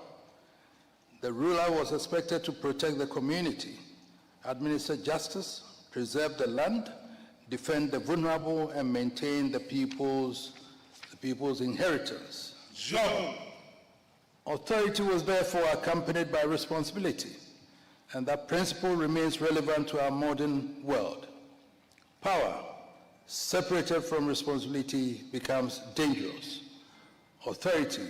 The ruler was expected to protect the community, administer justice, preserve the land, defend the vulnerable, and maintain the people's inheritance. Authority was therefore accompanied by responsibility, and that principle remains relevant to our modern world. Power, separated from responsibility, becomes dangerous. Authority,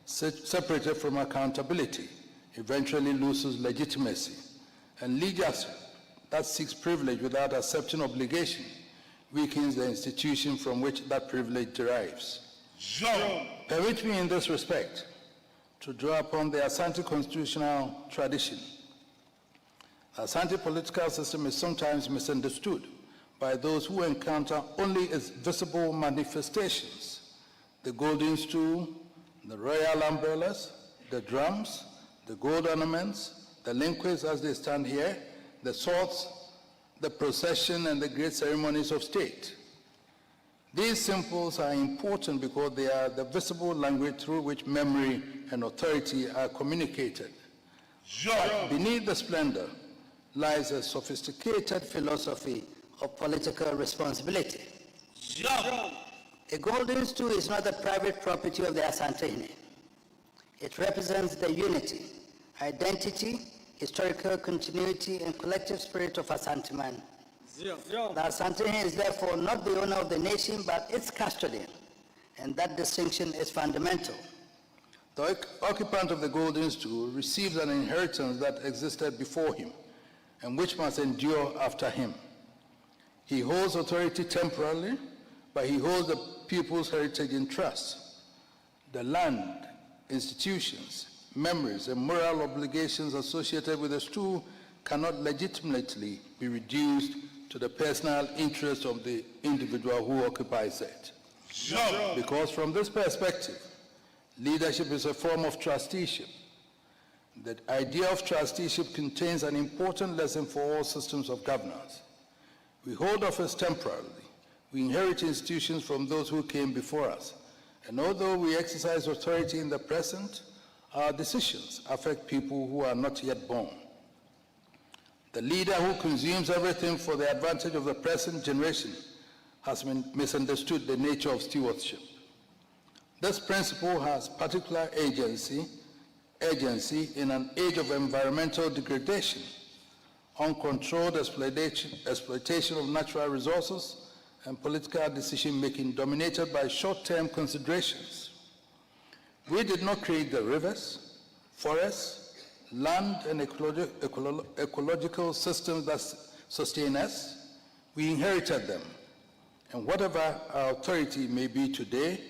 separated from accountability, eventually loses legitimacy. And leadership that seeks privilege without accepting obligation weakens the institution from which that privilege derives. Permit me in this respect to draw upon the Asante constitutional tradition. The Asante political system is sometimes misunderstood by those who encounter only its visible manifestations: the golden stool, the royal umbrellas, the drums, the gold ornaments, the linquets as they stand here, the swords, the procession, and the great ceremonies of state. These symbols are important because they are the visible language through which memory and authority are communicated. But beneath the splendor lies a sophisticated
philosophy of political responsibility. A golden stool is not the private property of the Asante. It represents the unity, identity, historical continuity, and collective spirit of Asante man. The Asante is therefore not the owner of the nation, but its custodian, and that distinction is fundamental.
The occupant of the golden stool receives an inheritance that existed before him, and which must endure after him. He holds authority temporarily, but he holds the people's heritage in trust. The land, institutions, memories, and moral obligations associated with the stool cannot legitimately be reduced
to the personal interest of the individual who occupies it. Because from this perspective, leadership is a form of trusteeship. The idea of trusteeship contains an important lesson for all systems of governance. We hold office temporarily. We inherit institutions from those who came before us. And although we exercise authority in the present, our decisions affect people who are not yet born. The leader who consumes everything for the advantage of the present generation has misunderstood the nature of stewardship. This principle has particular agency in an age of environmental degradation, uncontrolled exploitation of natural resources, and political decision-making dominated by short-term considerations. We did not create the rivers, forests, land, and ecological systems that sustain us. We inherited them. And whatever our authority may be today,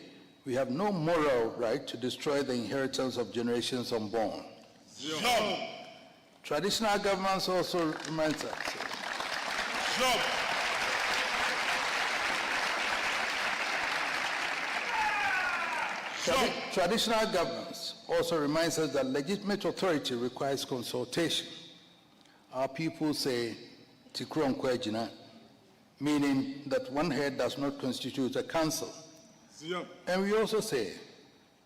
we have no moral right to destroy the inheritance of generations unborn. Traditional governments also reminds us. Traditional governance also reminds us that legitimate authority requires consultation. Our people say, "Tikron kwejina," meaning that one head does not constitute a council. And we also say,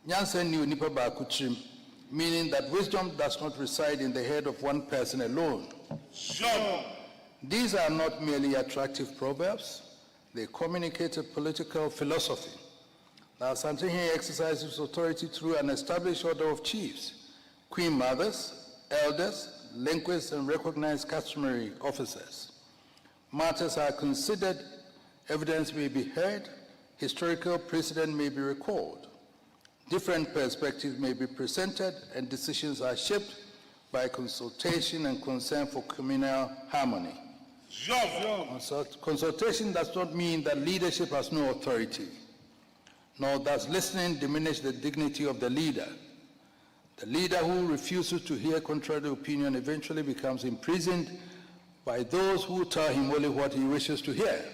"Nyansen ni unipa bakuchim," meaning that wisdom does not reside in the head of one person alone. These are not merely attractive proverbs, they communicate a political philosophy. The Asante here exercises authority through an established order of chiefs, queen mothers, elders, linguists, and recognized customary officers. Matters are considered, evidence may be heard, historical precedent may be recalled. Different perspectives may be presented, and decisions are shaped by consultation and concern for communal harmony. Consultation does not mean that leadership has no authority, nor does listening diminish the dignity of the leader. The leader who refuses to hear contrary opinion eventually becomes imprisoned by those who tell him only what he wishes to hear.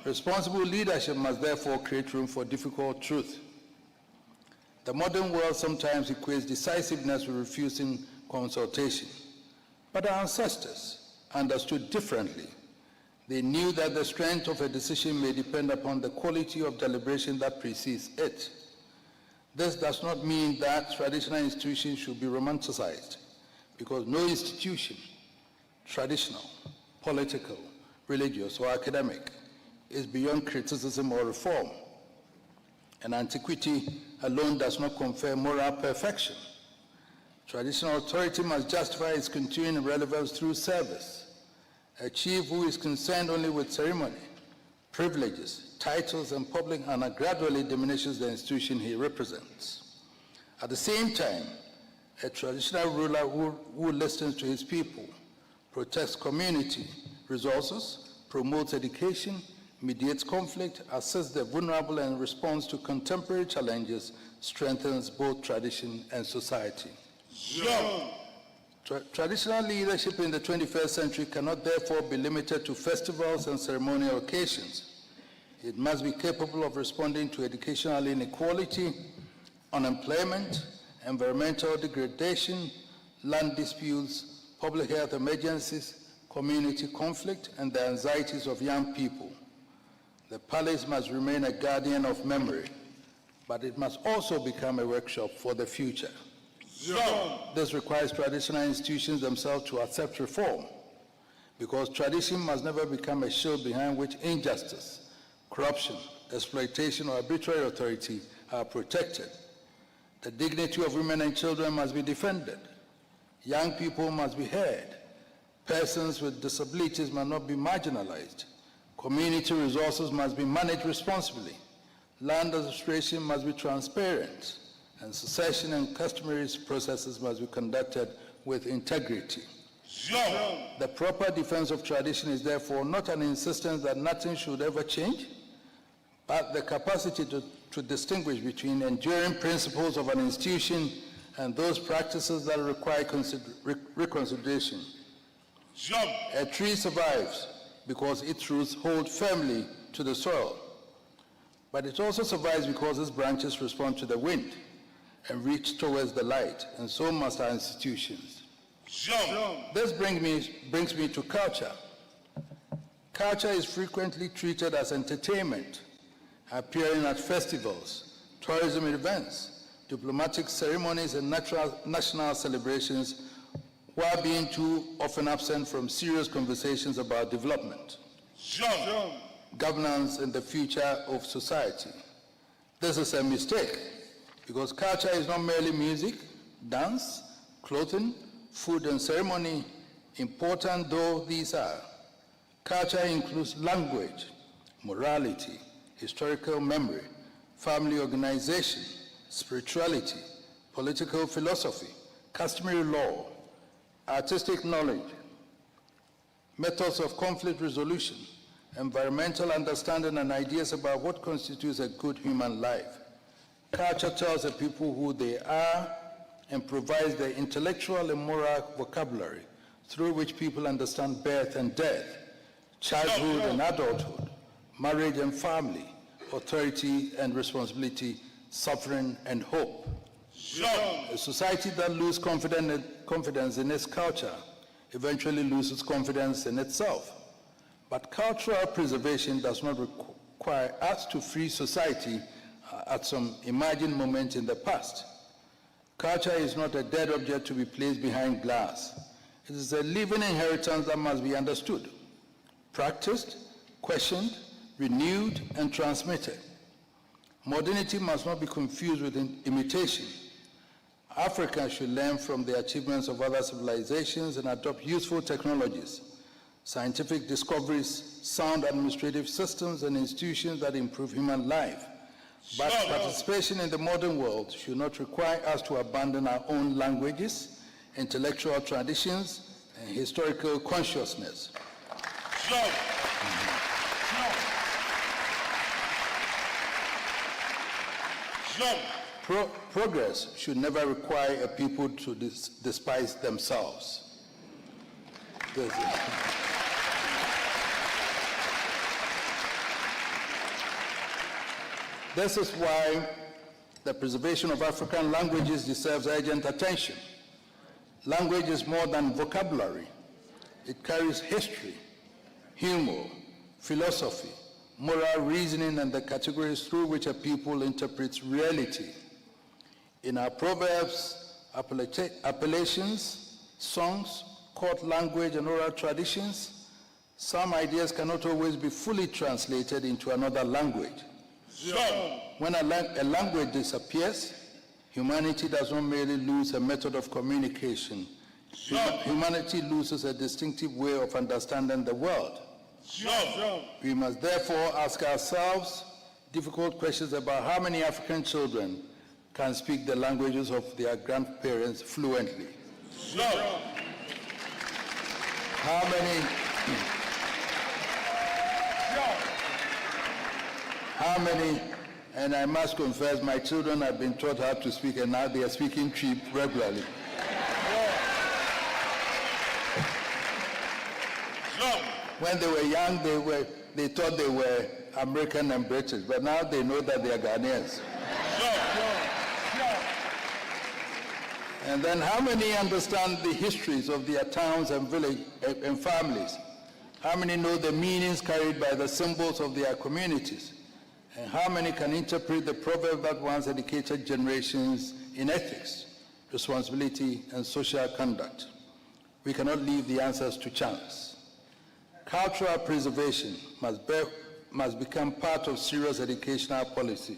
Responsible leadership must therefore create room for difficult truth. The modern world sometimes equates decisiveness with refusing consultation. But our ancestors understood differently. They knew that the strength of a decision may depend upon the quality of deliberation that precedes it. This does not mean that traditional institutions should be romanticized, because no institution, traditional, political, religious, or academic, is beyond criticism or reform. And antiquity alone does not confer moral perfection. Traditional authority must justify its continuing relevance through service. A chief who is concerned only with ceremony, privileges, titles, and public honor gradually diminishes the institution he represents. At the same time, a traditional ruler who listens to his people, protects community resources, promotes education, mediates conflict, assists the vulnerable, and responds to contemporary challenges strengthens both tradition and society. Traditional leadership in the 21st century cannot therefore be limited to festivals and ceremonial occasions. It must be capable of responding to educational inequality, unemployment, environmental degradation, land disputes, public health emergencies, community conflict, and the anxieties of young people. The palace must remain a guardian of memory, but it must also become a workshop for the future. This requires traditional institutions themselves to accept reform, because tradition must never become a shield behind which injustice, corruption, exploitation, or arbitrary authority are protected. The dignity of women and children must be defended. Young people must be heard. Persons with disabilities must not be marginalized. Community resources must be managed responsibly. Land administration must be transparent, and succession and customary processes must be conducted with integrity. The proper defense of tradition is therefore not an insistence that nothing should ever change, but the capacity to distinguish between enduring principles of an institution and those practices that require reconsideration.
A tree survives because its roots hold firmly to the soil, but it also survives because its branches respond to the wind and reach towards the light, and so must our institutions. This brings me to culture. Culture is frequently treated as entertainment, appearing at festivals, tourism events, diplomatic ceremonies, and national celebrations, while being too often absent from serious conversations about development, governance, and the future of society. This is a mistake, because culture is not merely music, dance, clothing, food, and ceremony, important though these are. Culture includes language, morality, historical memory, family organization, spirituality, political philosophy, customary law, artistic knowledge, methods of conflict resolution, environmental understanding, and ideas about what constitutes a good human life. Culture tells the people who they are and provides the intellectual and moral vocabulary through which people understand birth and death, childhood and adulthood, marriage and family, authority and responsibility, suffering and hope. A society that loses confidence in its culture eventually loses confidence in itself. But cultural preservation does not require us to free society at some imagined moment in the past. Culture is not a dead object to be placed behind glass. It is a living inheritance that must be understood, practiced, questioned, renewed, and transmitted. Modernity must not be confused with imitation. Africa should learn from the achievements of other civilizations and adopt useful technologies, scientific discoveries, sound administrative systems, and institutions that improve human life. But participation in the modern world should not require us to abandon our own languages, intellectual traditions, and historical consciousness. Progress should never require a people to despise themselves. This is why the preservation of African languages deserves urgent attention. Language is more than vocabulary. It carries history, humor, philosophy, moral reasoning, and the categories through which a people interprets reality. In our proverbs, appellations, songs, court language, and oral traditions, some ideas cannot always be fully translated into another language. When a language disappears, humanity does not merely lose a method of communication. Humanity loses a distinctive way of understanding the world. We must therefore ask ourselves difficult questions about how many African children can speak the languages of their grandparents fluently. How many, and I must confess, my children have been taught how to speak, and now they are speaking Chief regularly. When they were young, they thought they were American and British, but now they know that they are Ghanaians. And then how many understand the histories of their towns and villages and families? How many know the meanings carried by the symbols of their communities? And how many can interpret the proverb that once educated generations in ethics, responsibility, and social conduct? We cannot leave the answers to chance. Cultural preservation must become part of serious educational policy.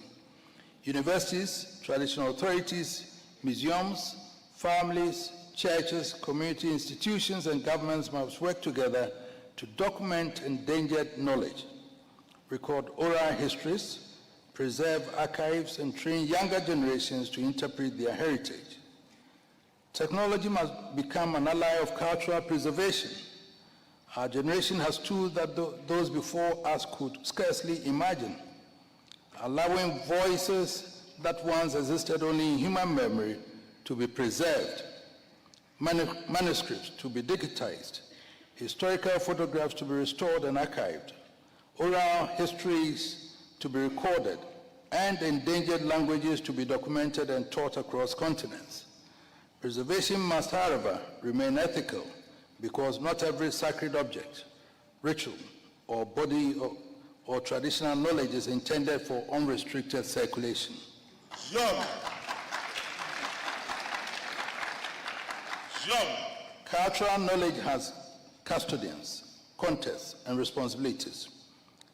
Universities, traditional authorities, museums, families, churches, community institutions, and governments must work together to document endangered knowledge, record oral histories, preserve archives, and train younger generations to interpret their heritage. Technology must become an ally of cultural preservation. Our generation has tools that those before us could scarcely imagine, allowing voices that once existed only in human memory to be preserved, manuscripts to be digitized, historical photographs to be restored and archived, oral histories to be recorded, and endangered languages to be documented and taught across continents. Preservation must, however, remain ethical because not every sacred object, ritual, or body or traditional knowledge is intended for unrestricted circulation. Cultural knowledge has custodians, contests, and responsibilities,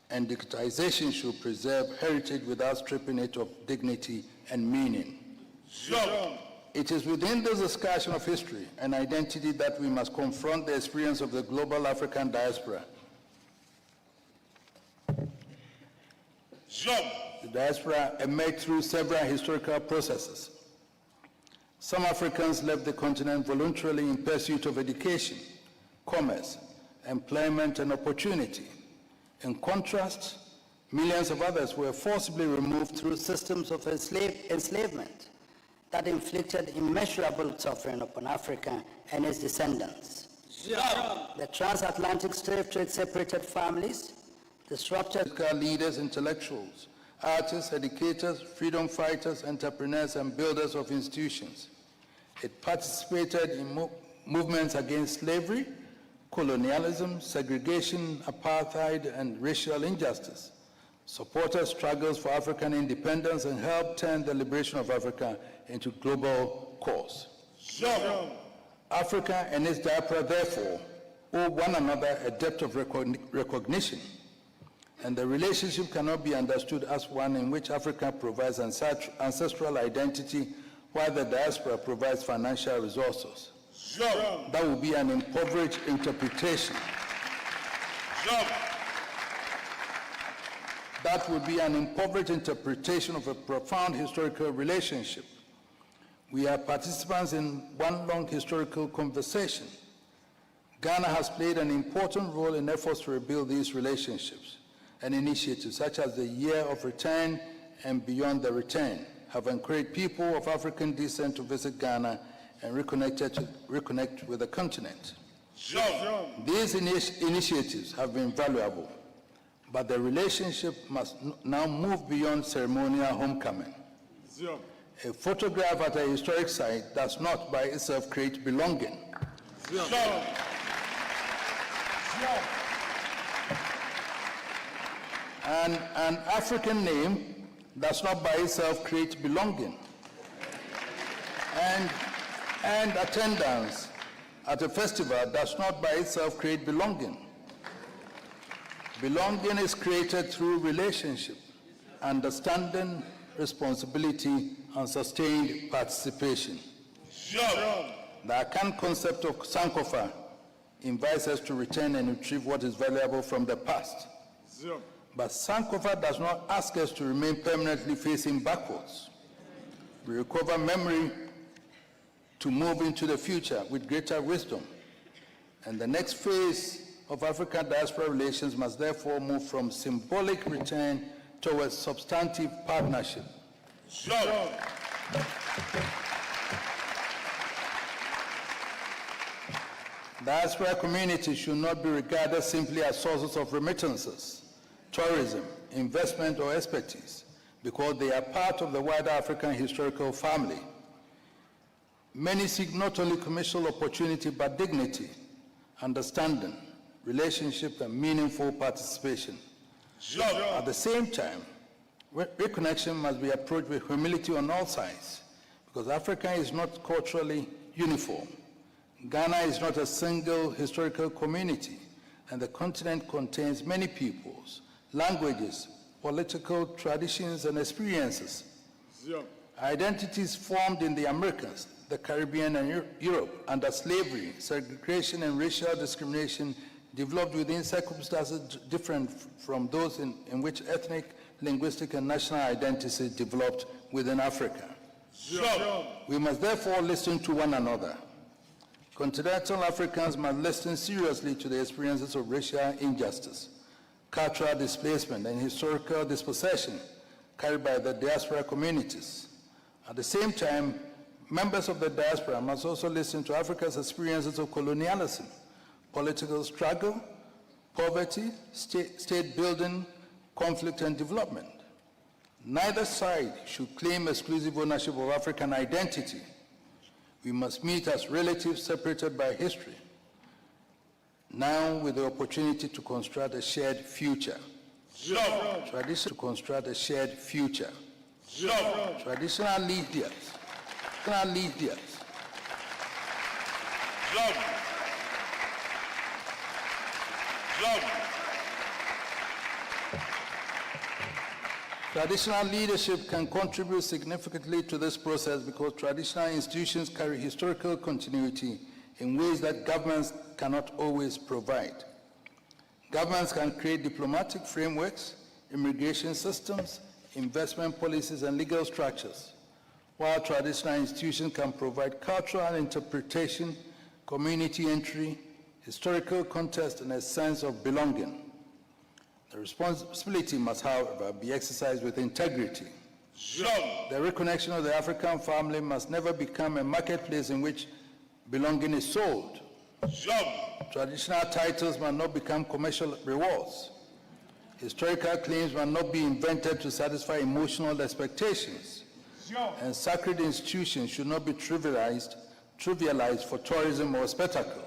and digitization should preserve heritage without stripping it of dignity and meaning. It is within this discussion of history and identity that we must confront the experience of the global African diaspora. The diaspora emerged through several historical processes. Some Africans left the continent voluntarily in pursuit of education, commerce, employment, and opportunity. In contrast, millions of others were forcibly removed through
systems of enslavement that inflicted immeasurable suffering upon Africa and its descendants. The transatlantic slave trade separated families, disrupted
leaders, intellectuals, artists, educators, freedom fighters, entrepreneurs, and builders of institutions. It participated in movements against slavery, colonialism, segregation, apartheid, and racial injustice, supported struggles for African independence, and helped turn the liberation of Africa into global cause. Africa and its diaspora, therefore, owe one another a depth of recognition, and the relationship cannot be understood as one in which Africa provides ancestral identity while the diaspora provides financial resources. That would be an impoverished interpretation. That would be an impoverished interpretation of a profound historical relationship. We are participants in one long historical conversation. Ghana has played an important role in efforts to rebuild these relationships, and initiatives such as the Year of Return and Beyond the Return have encouraged people of African descent to visit Ghana and reconnect with the continent. These initiatives have been valuable, but the relationship must now move beyond ceremonial homecoming. A photograph at a historic site does not by itself create belonging. An African name does not by itself create belonging. And attendance at a festival does not by itself create belonging. Belonging is created through relationship, understanding, responsibility, and sustained participation. The Akan concept of Sankofa invites us to return and retrieve what is valuable from the past. But Sankofa does not ask us to remain permanently facing backwards. We recover memory to move into the future with greater wisdom. And the next phase of African diaspora relations must therefore move from symbolic return towards substantive partnership. Diaspora communities should not be regarded simply as sources of remittances, tourism, investment, or expertise, because they are part of the wider African historical family. Many seek not only commercial opportunity, but dignity, understanding, relationship, and meaningful participation. At the same time, reconnection must be approached with humility on all sides, because Africa is not culturally uniform. Ghana is not a single historical community, and the continent contains many peoples, languages, political traditions, and experiences. Identities formed in the Americas, the Caribbean, and Europe under slavery, segregation, and racial discrimination developed within circumstances different from those in which ethnic, linguistic, and national identity developed within Africa. We must therefore listen to one another. Continental Africans must listen seriously to the experiences of racial injustice, cultural displacement, and historical dispossession carried by the diaspora communities. At the same time, members of the diaspora must also listen to Africa's experiences of colonialism, political struggle, poverty, state building, conflict, and development. Neither side should claim exclusive ownership of African identity. We must meet as relatives separated by history, now with the opportunity to construct a shared future. Tradition to construct a shared future. Traditional leaders. Traditional leadership can contribute significantly to this process because traditional institutions carry historical continuity in ways that governments cannot always provide. Governments can create diplomatic frameworks, immigration systems, investment policies, and legal structures, while traditional institutions can provide cultural interpretation, community entry, historical context, and a sense of belonging. The responsibility must, however, be exercised with integrity. The reconnection of the African family must never become a marketplace in which belonging is sold. Traditional titles must not become commercial rewards. Historical claims must not be invented to satisfy emotional expectations. And sacred institutions should not be trivialized for tourism or spectacle.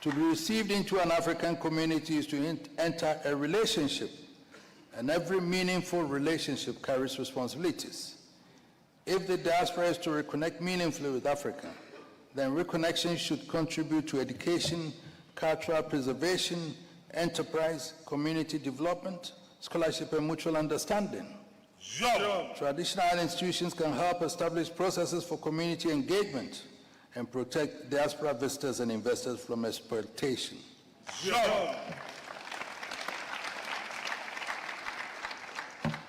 To be received into an African community is to enter a relationship, and every meaningful relationship carries responsibilities. If the diaspora is to reconnect meaningfully with Africa, then reconnection should contribute to education, cultural preservation, enterprise, community development, scholarship, and mutual understanding. Traditional institutions can help establish processes for community engagement and protect diaspora visitors and investors from exploitation.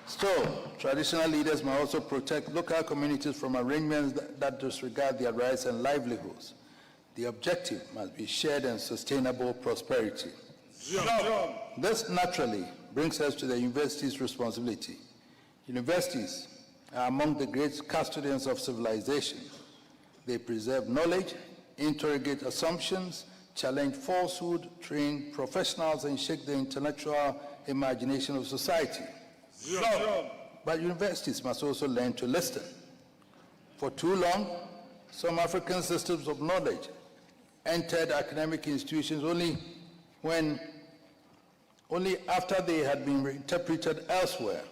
Still, traditional leaders must also protect local communities from arrangements that disregard their rights and livelihoods. The objective must be shared and sustainable prosperity. This naturally brings us to the university's responsibility. Universities are among the great custodians of civilization. They preserve knowledge, interrogate assumptions, challenge falsehood, train professionals, and shape the intellectual imagination of society. But universities must also learn to listen. For too long, some African systems of knowledge entered academic institutions only after they had been reinterpreted elsewhere.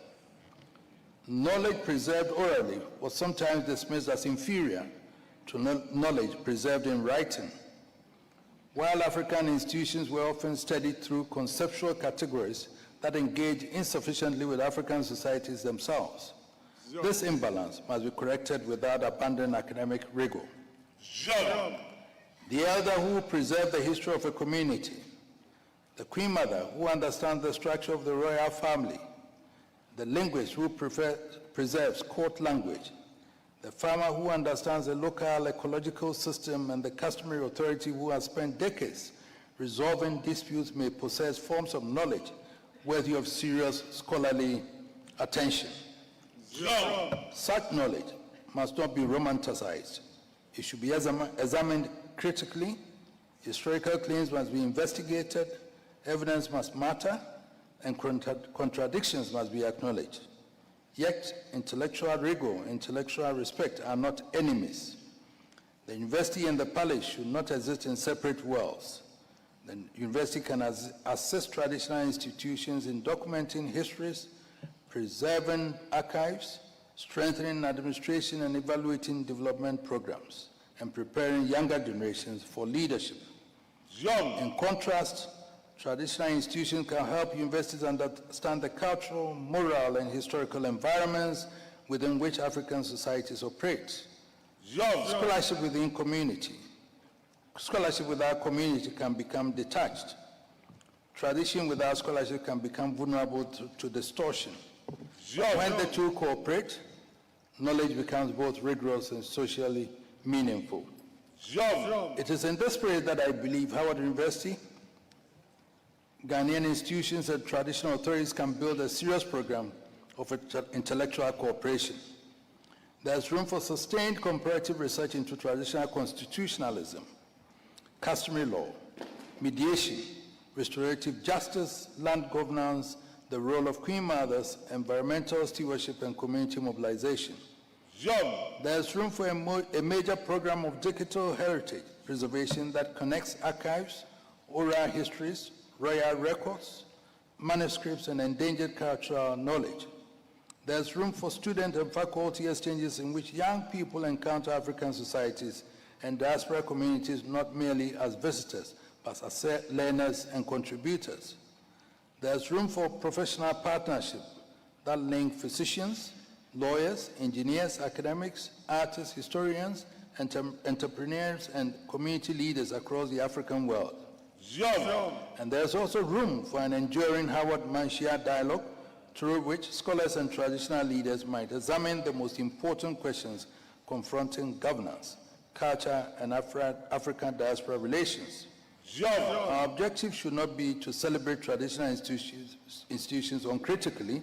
Knowledge preserved orally was sometimes dismissed as inferior to knowledge preserved in writing. While African institutions were often studied through conceptual categories that engage insufficiently with African societies themselves. This imbalance must be corrected without abandoning academic rigor. The elder who preserves the history of a community, the queen mother who understands the structure of the royal family, the linguist who preserves court language, the farmer who understands the local ecological system, and the customary authority who has spent decades resolving disputes may possess forms of knowledge worthy of serious scholarly attention. Such knowledge must not be romanticized. It should be examined critically. Historical claims must be investigated, evidence must matter, and contradictions must be acknowledged. Yet, intellectual rigor and intellectual respect are not enemies. The university and the palace should not exist in separate worlds. The university can assist traditional institutions in documenting histories, preserving archives, strengthening administration, and evaluating development programs, and preparing younger generations for leadership. In contrast, traditional institutions can help universities understand the cultural, moral, and historical environments within which African societies operate. Scholarship within community. Scholarship without community can become detached. Tradition without scholarship can become vulnerable to distortion. When the two cooperate, knowledge becomes both rigorous and socially meaningful. It is in this spirit that I believe Howard University, Ghanaian institutions, and traditional authorities can build a serious program of intellectual cooperation. There's room for sustained comparative research into traditional constitutionalism, customary law, mediation, restorative justice, land governance, the role of queen mothers, environmental stewardship, and community mobilization. There's room for a major program of digital heritage preservation that connects archives, oral histories, royal records, manuscripts, and endangered cultural knowledge. There's room for student and faculty exchanges in which young people encounter African societies and diaspora communities not merely as visitors, but as learners and contributors. There's room for professional partnership that link physicians, lawyers, engineers, academics, artists, historians, entrepreneurs, and community leaders across the African world. And there's also room for an enduring Howard-Manshia dialogue through which scholars and traditional leaders might examine the most important questions confronting governance, culture, and African diaspora relations. Our objective should not be to celebrate traditional institutions uncritically,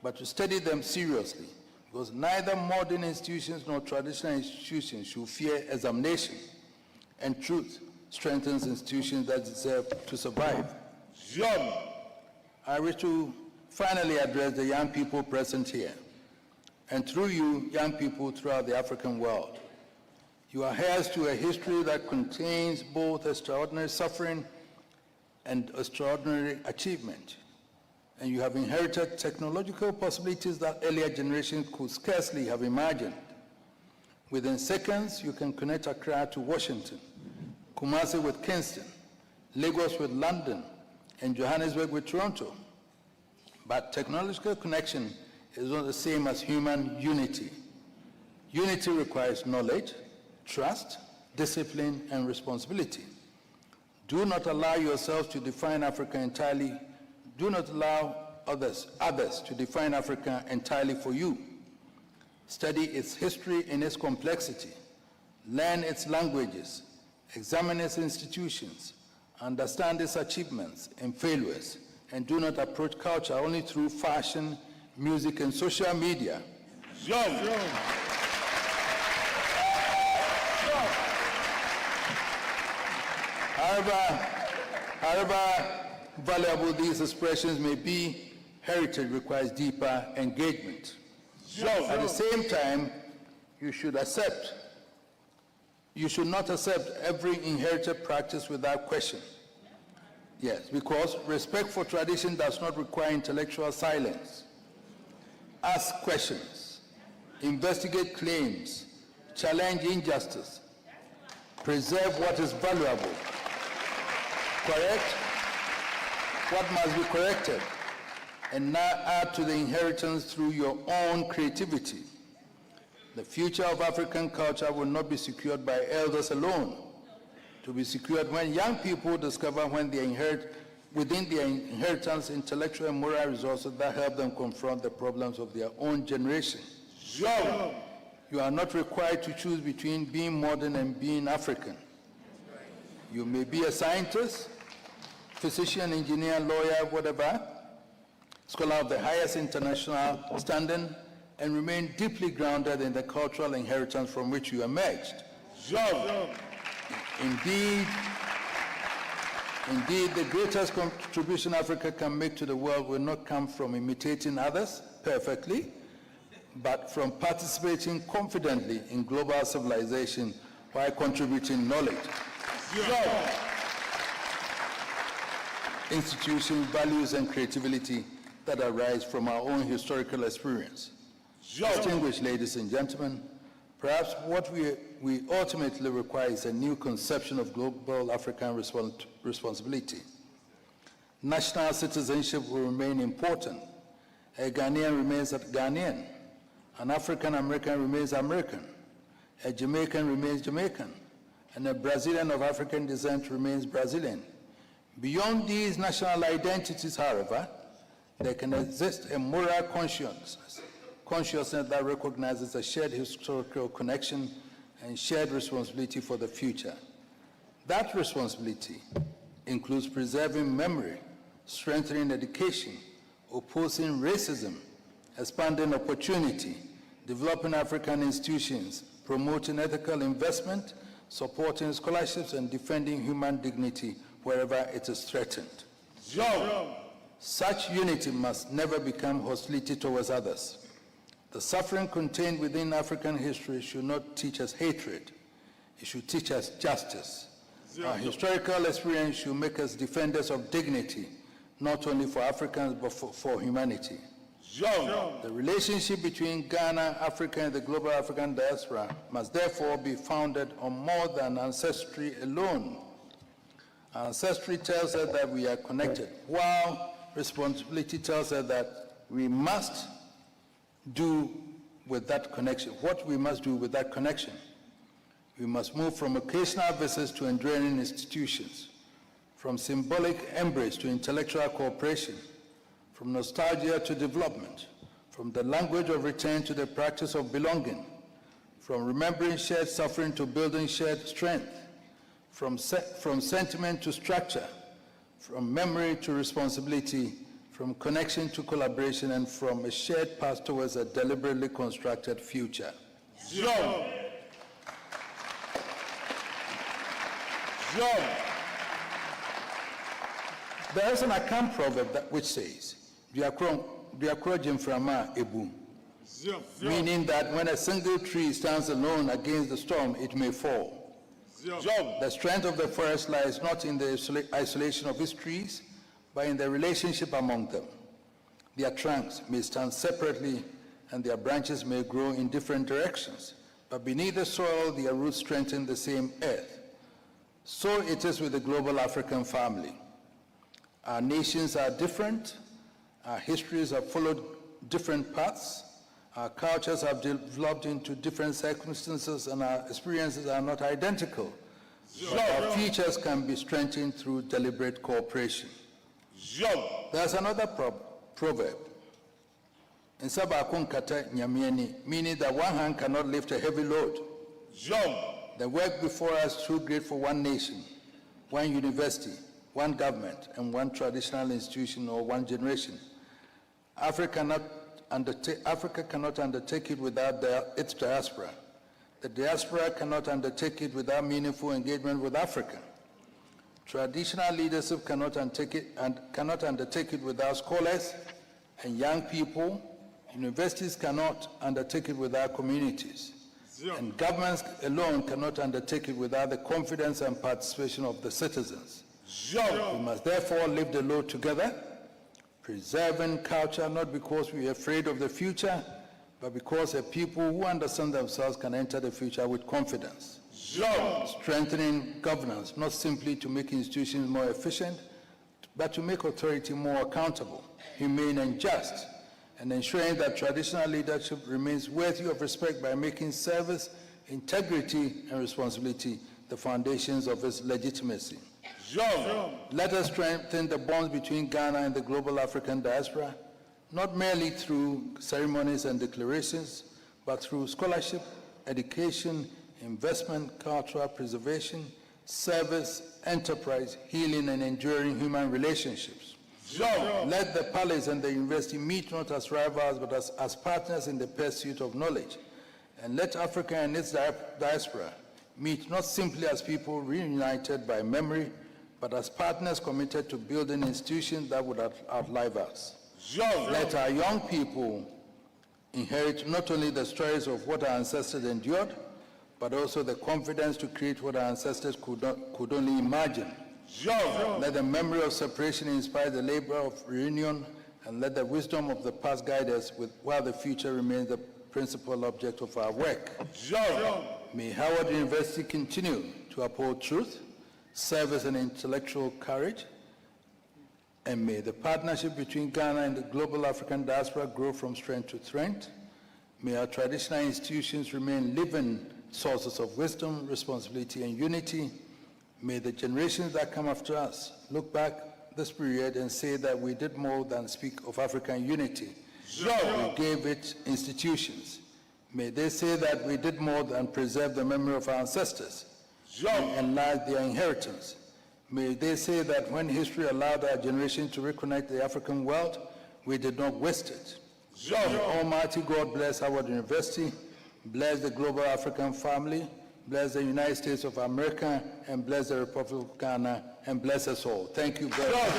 but to study them seriously, because neither modern institutions nor traditional institutions should fear examination, and truth strengthens institutions that deserve to survive. I wish to finally address the young people present here, and through you, young people throughout the African world. You are heirs to a history that contains both extraordinary suffering and extraordinary achievement. And you have inherited technological possibilities that earlier generations could scarcely have imagined. Within seconds, you can connect Accra to Washington, Kumasi with Kingston, Lagos with London, and Johannesburg with Toronto. But technological connection is not the same as human unity. Unity requires knowledge, trust, discipline, and responsibility. Do not allow yourselves to define Africa entirely. Do not allow others to define Africa entirely for you. Study its history in its complexity. Learn its languages. Examine its institutions. Understand its achievements and failures. And do not approach culture only through fashion, music, and social media. However valuable these expressions may be, heritage requires deeper engagement. At the same time, you should not accept every inherited practice without question. Yes, because respect for tradition does not require intellectual silence. Ask questions, investigate claims, challenge injustice, preserve what is valuable, correct what must be corrected, and now add to the inheritance through your own creativity. The future of African culture will not be secured by elders alone. To be secured when young people discover when they inherit within their inheritance intellectual and moral resources that help them confront the problems of their own generation. You are not required to choose between being modern and being African. You may be a scientist, physician, engineer, lawyer, whatever, scholar of the highest international standing, and remain deeply grounded in the cultural inheritance from which you emerged. Indeed, the greatest contribution Africa can make to the world will not come from imitating others perfectly, but from participating confidently in global civilization while contributing knowledge, institutions, values, and creativity that arise from our own historical experience. Distinguished ladies and gentlemen, perhaps what we ultimately require is a new conception of global African responsibility. National citizenship will remain important. A Ghanaian remains a Ghanaian. An African American remains American. A Jamaican remains Jamaican. And a Brazilian of African descent remains Brazilian. Beyond these national identities, however, there can exist a moral consciousness that recognizes a shared historical connection and shared responsibility for the future. That responsibility includes preserving memory, strengthening education, opposing racism, expanding opportunity, developing African institutions, promoting ethical investment, supporting scholarships, and defending human dignity wherever it is threatened. Such unity must never become hostility towards others. The suffering contained within African history should not teach us hatred. It should teach us justice. Our historical experience should make us defenders of dignity, not only for Africans, but for humanity. The relationship between Ghana, Africa, and the global African diaspora must therefore be founded on more than ancestry alone. Our ancestry tells us that we are connected, while responsibility tells us that we must do with that connection, what we must do with that connection. We must move from occasional visits to enduring institutions, from symbolic embrace to intellectual cooperation, from nostalgia to development, from the language of return to the practice of belonging, from remembering shared suffering to building shared strength, from sentiment to structure, from memory to responsibility, from connection to collaboration, and from a shared path towards a deliberately constructed future. There is an Akan proverb which says, meaning that when a single tree stands alone against the storm, it may fall. The strength of the forest lies not in the isolation of its trees, but in the relationship among them. Their trunks may stand separately and their branches may grow in different directions, but beneath the soil, their roots strengthen the same earth. So it is with the global African family. Our nations are different, our histories have followed different paths, our cultures have developed into different circumstances, and our experiences are not identical. But our futures can be strengthened through deliberate cooperation. There's another proverb, meaning that one hand cannot lift a heavy load. The work before us is too great for one nation, one university, one government, and one traditional institution or one generation. Africa cannot undertake it without its diaspora. The diaspora cannot undertake it without meaningful engagement with Africa. Traditional leadership cannot undertake it without scholars and young people. Universities cannot undertake it without communities. And governments alone cannot undertake it without the confidence and participation of the citizens. We must therefore lift the load together, preserving culture not because we are afraid of the future, but because a people who understand themselves can enter the future with confidence. Strengthening governance, not simply to make institutions more efficient, but to make authority more accountable, humane, and just, and ensuring that traditional leadership remains worthy of respect by making service, integrity, and responsibility the foundations of its legitimacy. Let us strengthen the bonds between Ghana and the global African diaspora, not merely through ceremonies and declarations, but through scholarship, education, investment, cultural preservation, service, enterprise, healing, and enduring human relationships. Let the palace and the university meet not as rivals, but as partners in the pursuit of knowledge. And let Africa and its diaspora meet not simply as people reunited by memory, but as partners committed to building institutions that would outlive us. Let our young people inherit not only the stories of what our ancestors endured, but also the confidence to create what our ancestors could only imagine. Let the memory of separation inspire the labor of reunion, and let the wisdom of the past guide us while the future remains the principal object of our work. May Howard University continue to uphold truth, service, and intellectual courage, and may the partnership between Ghana and the global African diaspora grow from strength to strength. May our traditional institutions remain living sources of wisdom, responsibility, and unity. May the generations that come after us look back this period and say that we did more than speak of African unity. We gave it institutions. May they say that we did more than preserve the memory of our ancestors and enlarge their inheritance. May they say that when history allowed our generation to reconnect the African world, we did not waste it. Almighty God bless Howard University, bless the global African family, bless the United States of America, and bless the Republic of Ghana, and bless us all. Thank you very much.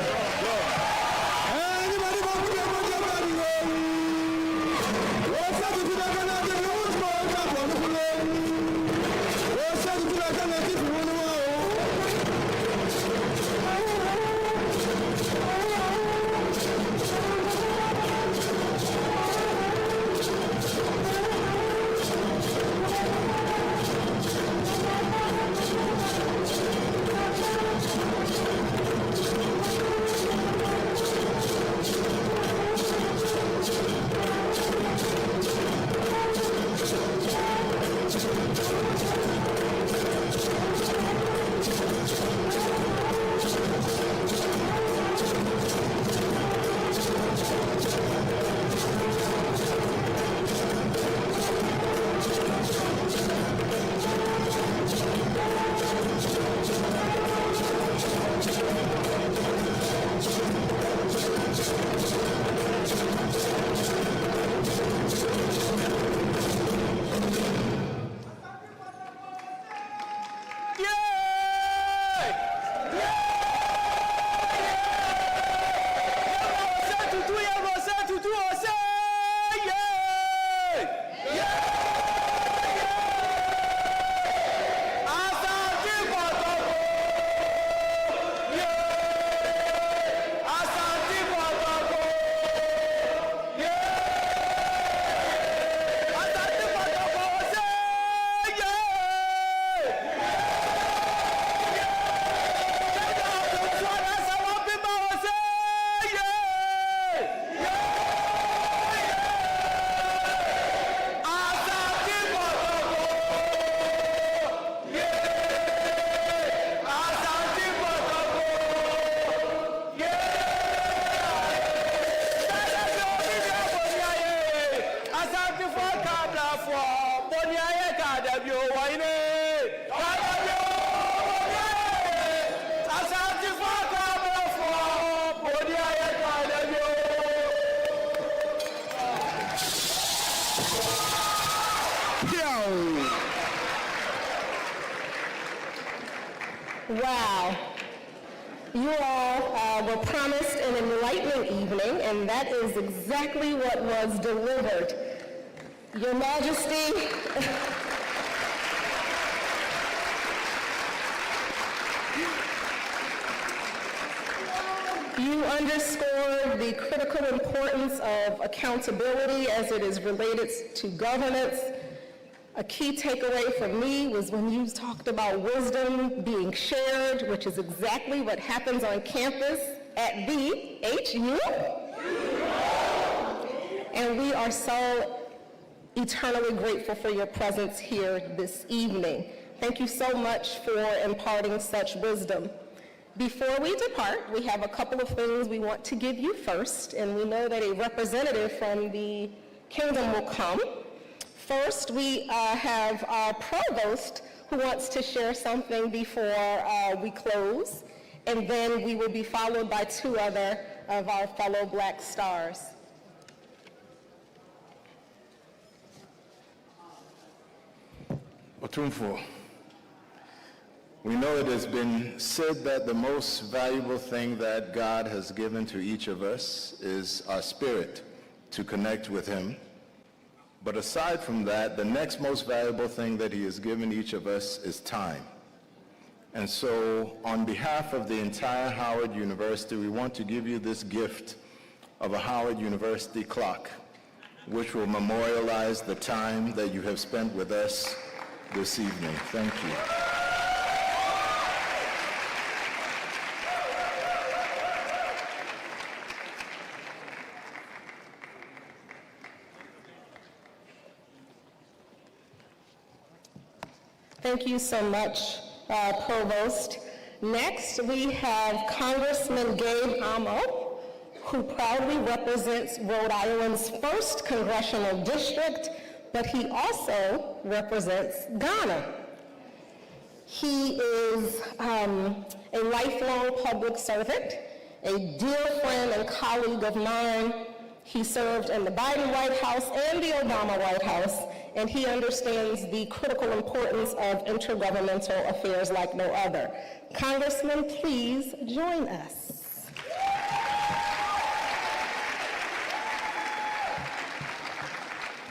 Wow. You all were promised an enlightening evening, and that is exactly what was delivered. Your Majesty, you underscored the critical importance of accountability as it is related to governance. A key takeaway for me was when you talked about wisdom being shared, which is exactly what happens on campus at the HU. And we are so eternally grateful for your presence here this evening. Thank you so much for imparting such wisdom. Before we depart, we have a couple of things we want to give you first, and we know that a representative from the kingdom will come. First, we have our provost who wants to share something before we close, and then we will be followed by two other of our fellow Black Stars.
Otumfuo, we know it has been said that the most valuable thing that God has given to each of us is our spirit to connect with Him. But aside from that, the next most valuable thing that He has given each of us is time. And so, on behalf of the entire Howard University, we want to give you this gift of a Howard University clock, which will memorialize the time that you have spent with us this evening. Thank you.
Thank you so much, Provost. Next, we have Congressman Gabe Amo, who proudly represents Rhode Island's 1st Congressional District, but he also represents Ghana. He is a lifelong public servant, a dear friend and colleague of mine. He served in the Biden White House and the Obama White House, and he understands the critical importance of intergovernmental affairs like no other. Congressman, please join us.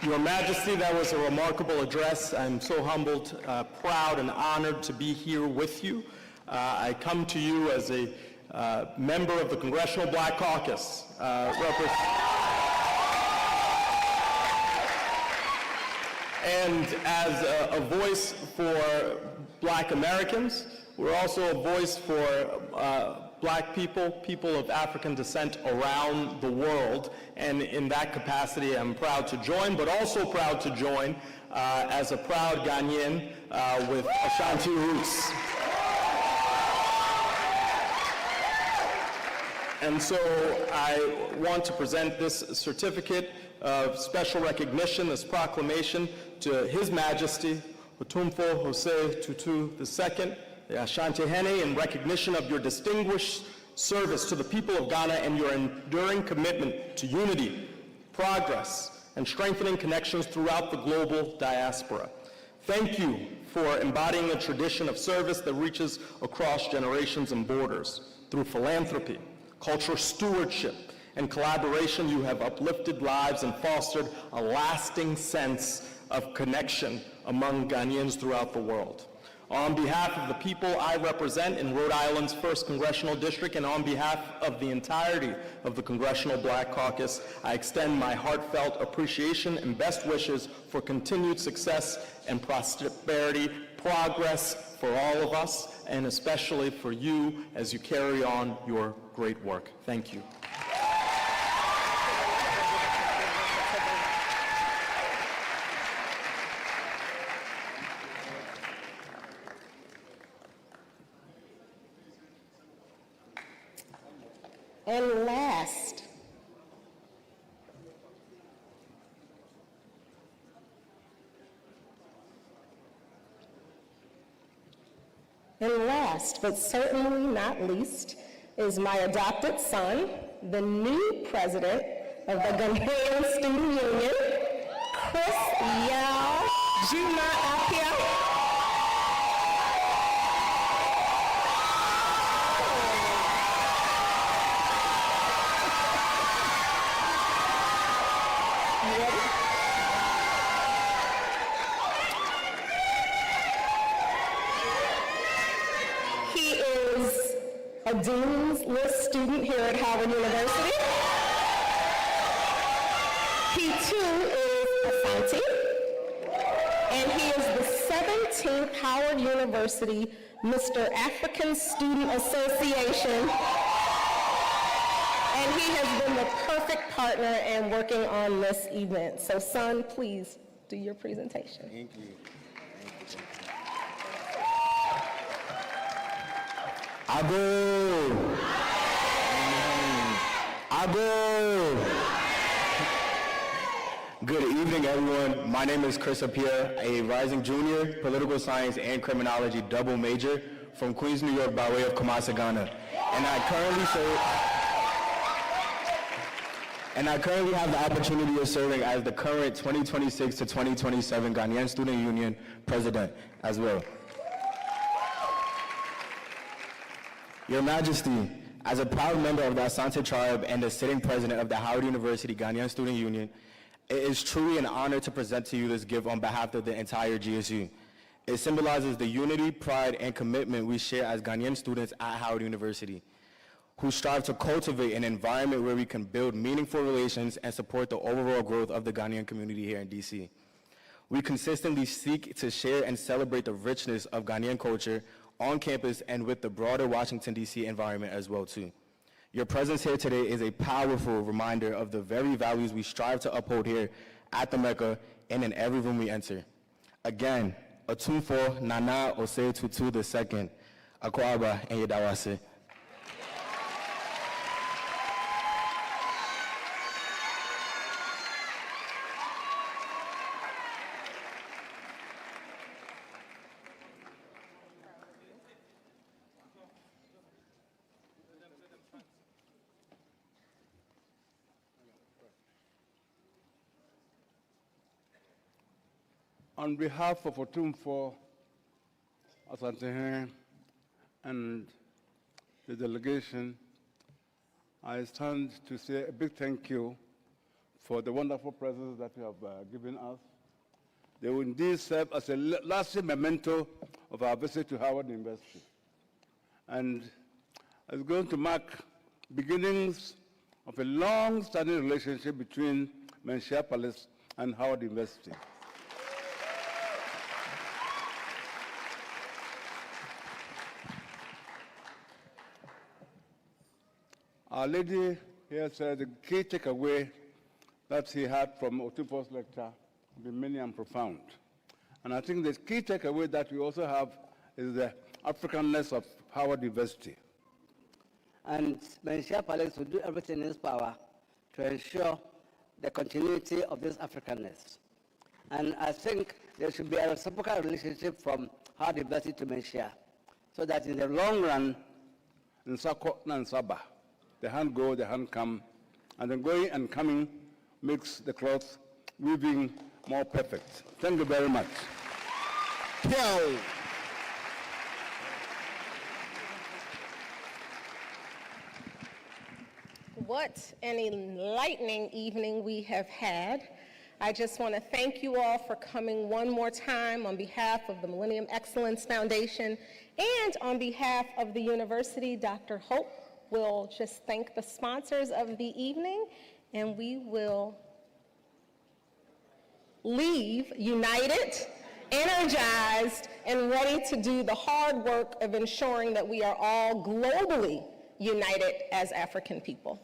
Your Majesty, that was a remarkable address. I'm so humbled, proud, and honored to be here with you. I come to you as a member of the Congressional Black Caucus, and as a voice for Black Americans. We're also a voice for Black people, people of African descent around the world, and in that capacity I'm proud to join, but also proud to join as a proud Ghanaian with Asante roots. And so I want to present this certificate of special recognition, this proclamation, to His Majesty, Otumfuo Jose Tutu II, the Asante Hene, in recognition of your distinguished service to the people of Ghana and your enduring commitment to unity, progress, and strengthening connections throughout the global diaspora. Thank you for embodying a tradition of service that reaches across generations and borders. Through philanthropy, cultural stewardship, and collaboration, you have uplifted lives and fostered a lasting sense of connection among Ghanaians throughout the world. On behalf of the people I represent in Rhode Island's 1st Congressional District, and on behalf of the entirety of the Congressional Black Caucus, I extend my heartfelt appreciation and best wishes for continued success and prosperity, progress for all of us, and especially for you as you carry on your great work. Thank you.
And last, but certainly not least, is my adopted son, the new president of the Ghanaian Student Union, Chris Yao Juma Apia. A Dean's List student here at Howard University. He too is Asante, and he is the 17th Howard University Mr. African Student Association, and he has been the perfect partner in working on this event. So son, please do your presentation.
Thank you. Ago! Good evening, everyone. My name is Chris Apia, a rising junior, political science and criminology double major from Queens, New York, by way of Kumasi, Ghana. And I currently have the opportunity of serving as the current 2026 to 2027 Ghanaian Student Union president as well. Your Majesty, as a proud member of the Asante tribe and the sitting president of the Howard University Ghanaian Student Union, it is truly an honor to present to you this gift on behalf of the entire GSU. It symbolizes the unity, pride, and commitment we share as Ghanaian students at Howard University, who strive to cultivate an environment where we can build meaningful relations and support the overall growth of the Ghanaian community here in DC. We consistently seek to share and celebrate the richness of Ghanaian culture on campus and with the broader Washington, D.C. environment as well, too. Your presence here today is a powerful reminder of the very values we strive to uphold here at the Mecca and in every room we enter. Again, Otumfuo Nana Ose Tutu II, Akwaba and Yedawase.
On behalf of Otumfuo, Asante, and the delegation, I stand to say a big thank you for the wonderful presents that you have given us. They will indeed serve as a lasting memento of our visit to Howard University. And it's going to mark beginnings of a long-standing relationship between Menchia Palace and Howard University. Our lady here said the key takeaway that he had from Otumfuo's lecture will be many and profound. And I think the key takeaway that we also have is the Africanness of Howard University.
And Menchia Palace will do everything in its power to ensure the continuity of this Africanness. And I think there should be a reciprocal relationship from Howard University to Menchia, so that in the long run,
the hand go, the hand come, and then going and coming makes the cloth weaving more perfect. Thank you very much.
What an enlightening evening we have had. I just want to thank you all for coming one more time on behalf of the Millennium Excellence Foundation and on behalf of the university. Dr. Hope will just thank the sponsors of the evening, and we will leave united, energized, and ready to do the hard work of ensuring that we are all globally united as African people.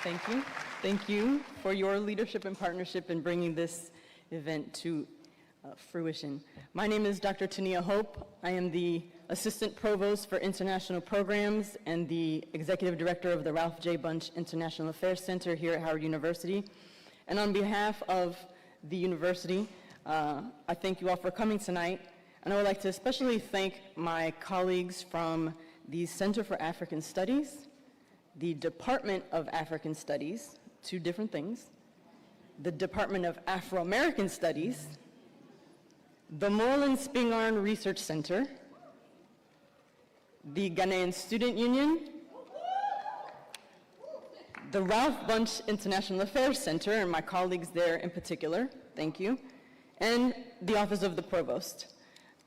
Thank you. Thank you for your leadership and partnership in bringing this event to fruition. My name is Dr. Tania Hope. I am the Assistant Provost for International Programs and the Executive Director of the Ralph J. Bunche International Affairs Center here at Howard University. And on behalf of the university, I thank you all for coming tonight. And I would like to especially thank my colleagues from the Center for African Studies, the Department of African Studies, two different things, the Department of Afro-American Studies, the Moreland Spingarn Research Center, the Ghanaian Student Union, the Ralph Bunche International Affairs Center, and my colleagues there in particular, thank you, and the Office of the Provost.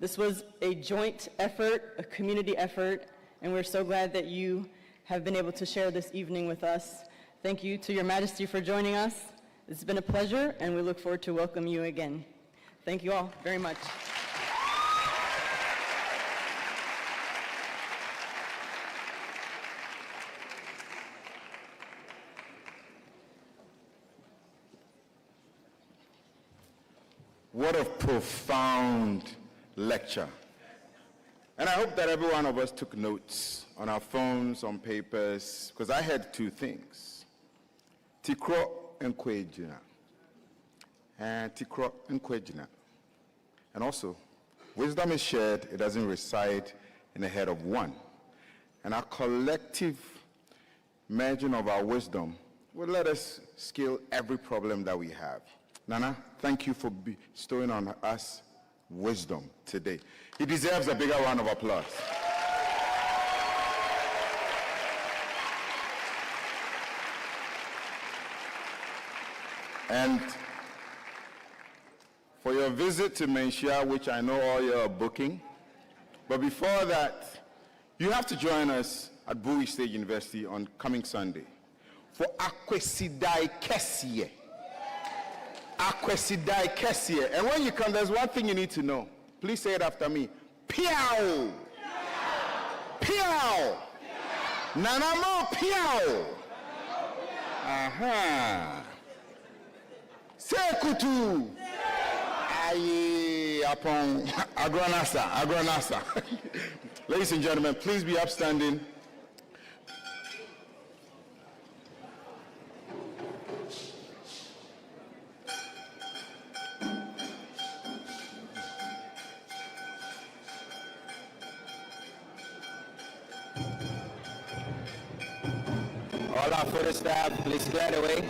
This was a joint effort, a community effort, and we're so glad that you have been able to share this evening with us. Thank you to Your Majesty for joining us. It's been a pleasure, and we look forward to welcome you again. Thank you all very much.
What a profound lecture. And I hope that every one of us took notes on our phones, on papers, because I heard two things. Tikro and Kwejina. And Tikro and Kwejina. And also, wisdom is shared, it doesn't reside in the head of one. And our collective merging of our wisdom will let us scale every problem that we have. Nana, thank you for bestowing on us wisdom today. He deserves a bigger round of applause. And for your visit to Menchia, which I know all you are booking, but before that, you have to join us at Bowie State University on coming Sunday for Akwesidai Kessie. Akwesidai Kessie. And when you come, there's one thing you need to know. Please say it after me. Piao! Piao! Nanamo Piao! Aha! Sekutu! Aye, upon Agronasa. Ladies and gentlemen, please be upstanding.
All our photo staff, please clear the way.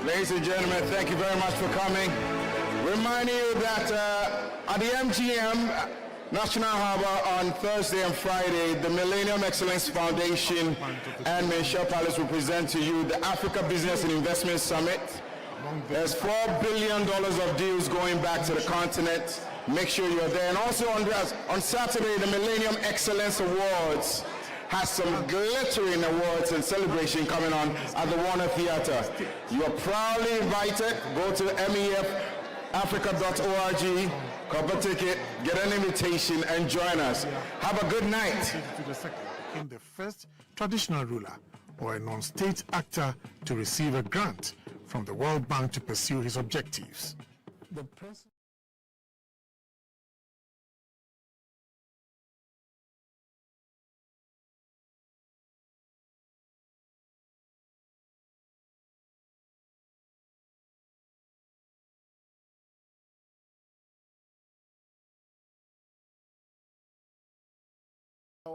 Ladies and gentlemen, thank you very much for coming. Reminding you that at the MGM National Harbor on Thursday and Friday, the Millennium Excellence Foundation and Michelle Palace will present to you the Africa Business and Investment Summit. There's $4 billion of deals going back to the continent. Make sure you're there. And also on Saturday, the Millennium Excellence Awards has some glittering awards and celebration coming on at the Warner Theater. You are proudly invited. Go to mefafrica.org, cop a ticket, get an invitation, and join us. Have a good night.
In the first traditional ruler or a non-state actor to receive a grant from the World Bank to pursue his objectives.
The president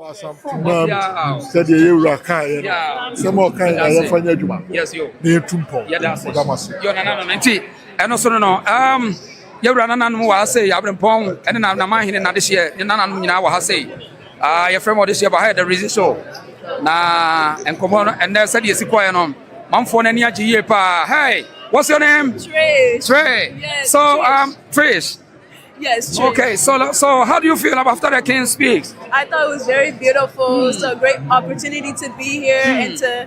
Yes, you. And also no you run an wa say Abram Pong and na man hin na this year na nyina wa ha say your friend this year by the reason so na and come on and there said yes quiet no man for na nia ye pa. Hey, what's your name? Trey. Yes, so Trish.
Yes, true.
Okay, so how do you feel after the king speaks?
I thought it was very beautiful. It's a great opportunity to be here and to,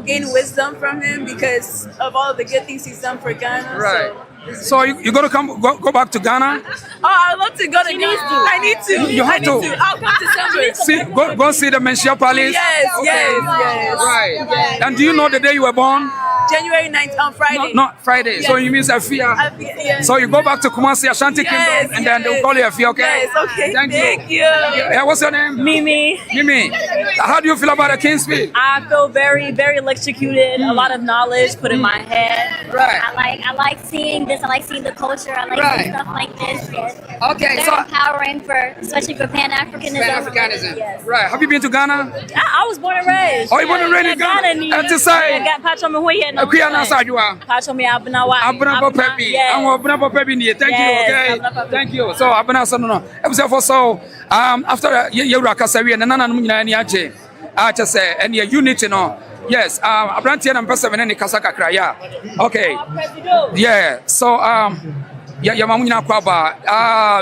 gain wisdom from him because of all the good things he's done for Ghana.
Right. So you're gonna go back to Ghana?
Oh, I'd love to go to Ghana. I need to.
You have to.
I'll come to December.
Go see the Menchia Palace.
Yes,
okay.
yes.
Right.
Yes.
And do you know the day you were born?
January 9th on Friday.
Not Friday.
Yes.
So you mean Afia?
Yes.
So you go back to Kumasi Asante Kingdom and then they'll call you Afia, okay?
Yes, okay.
Thank you.
Yeah,
what's your name?
Mimi.
How do you feel about the King's Speech?
I feel very, very electrocuted. A lot of knowledge put in my head.
Right.
I like seeing this. I like seeing the culture. I like seeing stuff like this. Yes.
Okay,
very empowering especially for Pan-Africanism.
Pan-Africanism.
Yes.
Right. Have you been to Ghana?
I was born and raised.
Oh, you born and raised in Ghana?
And to say. I got Pacho Mahuye. Pacho me Abnawa.
Abnabo Pepi. Abnabo Pepi. Thank you. Okay. Thank you. So Abna no. So after you Rakasawi and Nana Niache, I just say and your unity no. Yes. Abrantian and Person and Kasaka Kraya. Okay. Yeah. So Yamamuna Kwaba,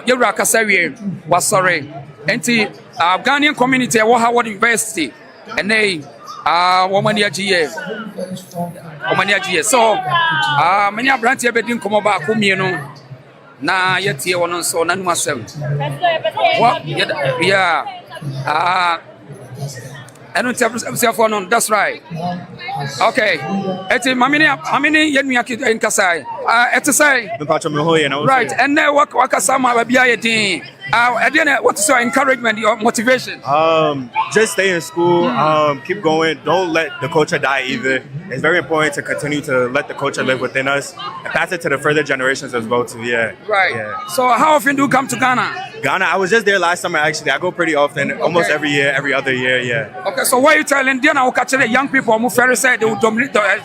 Yura Kasawi was sorry. And the Ghanaian community at Howard University, and they woman year. So many Abrantia bedin come back Kumino. Na yet here one so none myself. Yeah. I don't tell myself on that's right. Okay. Mamini Yenmiaki in Kasai. To say right, and then what Wakasama Babiadi. What's your encouragement, your motivation?
Just stay in school, keep going. Don't let the culture die either. It's very important to continue to let the culture live within us and pass it to the further generations as well too. Yeah.
Right.
Yeah.
So how often do you come to Ghana?
Ghana, I was just there last summer actually. I go pretty often, almost every year, every other year. Yeah.
Okay. So what are you telling? Then I'll catch the young people who fairly say they will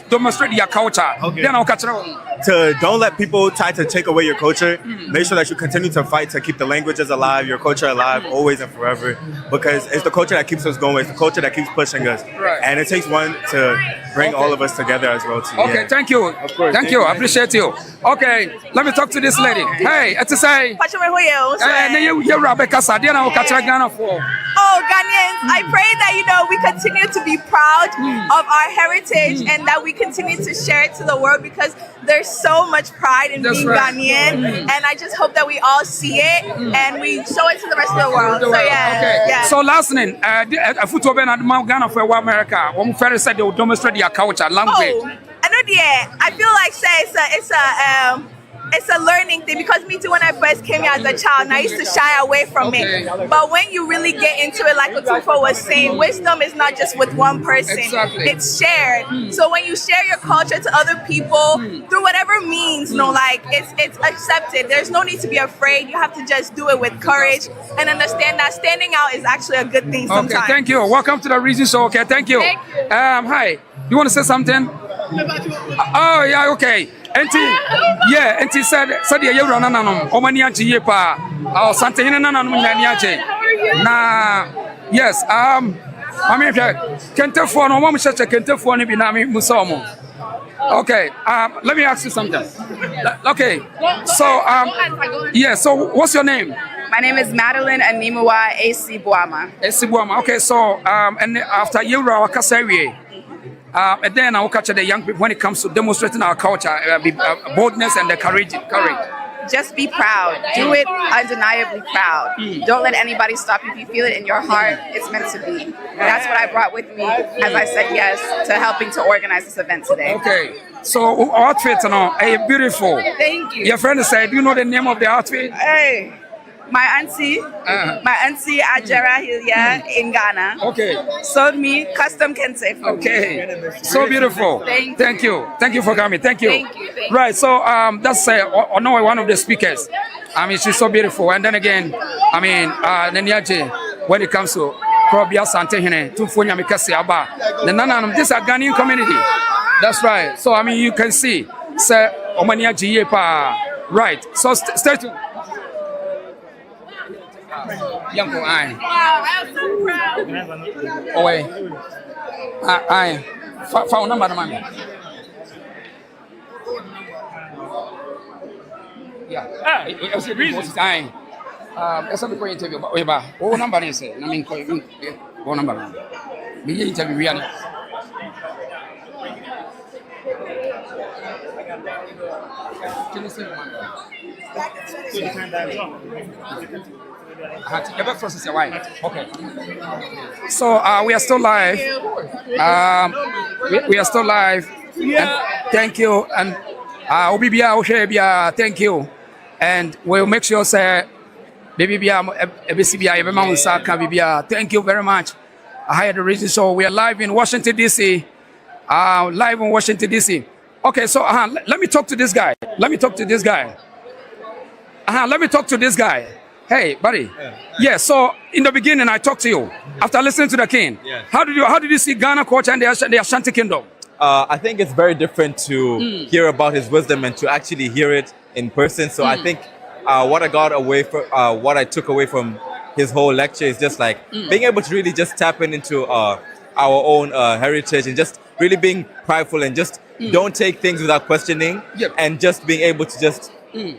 demonstrate their culture. Okay. Then I'll catch
to don't let people try to take away your culture. Make sure that you continue to fight to keep the languages alive, your culture alive, always and forever. Because it's the culture that keeps us going. It's the culture that keeps pushing us.
Right.
And it takes one to bring all of us together as well too.
Okay, thank you. Of course. Thank you. I appreciate you. Okay, let me talk to this lady. Hey, it's to say.
Oh, Ghanaians, I pray that, we continue to be proud of our heritage and that we continue to share it to the world because there's so much pride in being Ghanaian. And I just hope that we all see it and we show it to the rest of the world. So, yeah.
So, last name, football and Ghana for America, when we said they will demonstrate their culture, language.
Oh, I know, I feel like, it's a learning thing because me too, when I first came here as a child, and I used to shy away from it. But when you really get into it, like Otumfuo was saying, wisdom is not just with one person.
Exactly.
It's shared. So when you share your culture to other people through whatever means, it's accepted. There's no need to be afraid. You have to just do it with courage and understand that standing out is actually a good thing sometimes.
Okay, thank you. Welcome to the Reason Show. Okay, thank you.
Thank you.
Hi. You want to say something? Oh yeah, okay. Enti said you run nanom. Omani achi ye pa. Oh Sante hene nanom nyani achi. Na yes, I mean Kentefo no mom cheche Kentefo ni bi na me musomo. Okay, let me ask you something. Okay, so yeah, so what's your name?
My name is Madeline Animuwa AC Buama.
AC Buama. Okay, so and after you were and then I'll catch the young people when it comes to demonstrating our culture, boldness and the courage.
Just be proud. Do it undeniably proud. Don't let anybody stop you. If you feel it in your heart, it's meant to be. That's what I brought with me as I said yes to helping to organize this event today.
Okay. So outfit, beautiful.
Thank you.
Your friend said, do you know the name of the outfit?
Hey. My auntie Ajara here in Ghana.
Okay.
Sold me custom kente.
Okay. So beautiful. Thank you. Thank you for coming. Thank you.
Thank you.
Right. So that's one of the speakers. I mean, she's so beautiful. And then again, I mean, Nenyaje, when it comes to Probia Sante Hene, Tumfunya Mikasi Aba, this is a Ghanaian community. That's right. So I mean, you can see, Sir Omania Jiepa. Right. So stay tuned. Young boy,
wow, I'm so proud.
Oh wait, phone number, man. Yeah, it was a reason. That's what we interview. But what number is it? I mean, what number? We interview really. Can you see the man? Okay. So we are still live. We are still live. And thank you. And thank you. And we'll make sure say thank you very much. I had the reason. So we are live in Washington DC. Okay, so let me talk to this guy. Let me talk to this guy. Hey, buddy. Yeah. So in the beginning, I talked to you after listening to the king.
Yes.
How did you see Ghana culture and the Ashanti Kingdom?
I think it's very different to hear about his wisdom and to actually hear it in person. So I think what I took away from his whole lecture is just like being able to really just tap into our own heritage and just really being prideful and just don't take things without questioning and just being able to just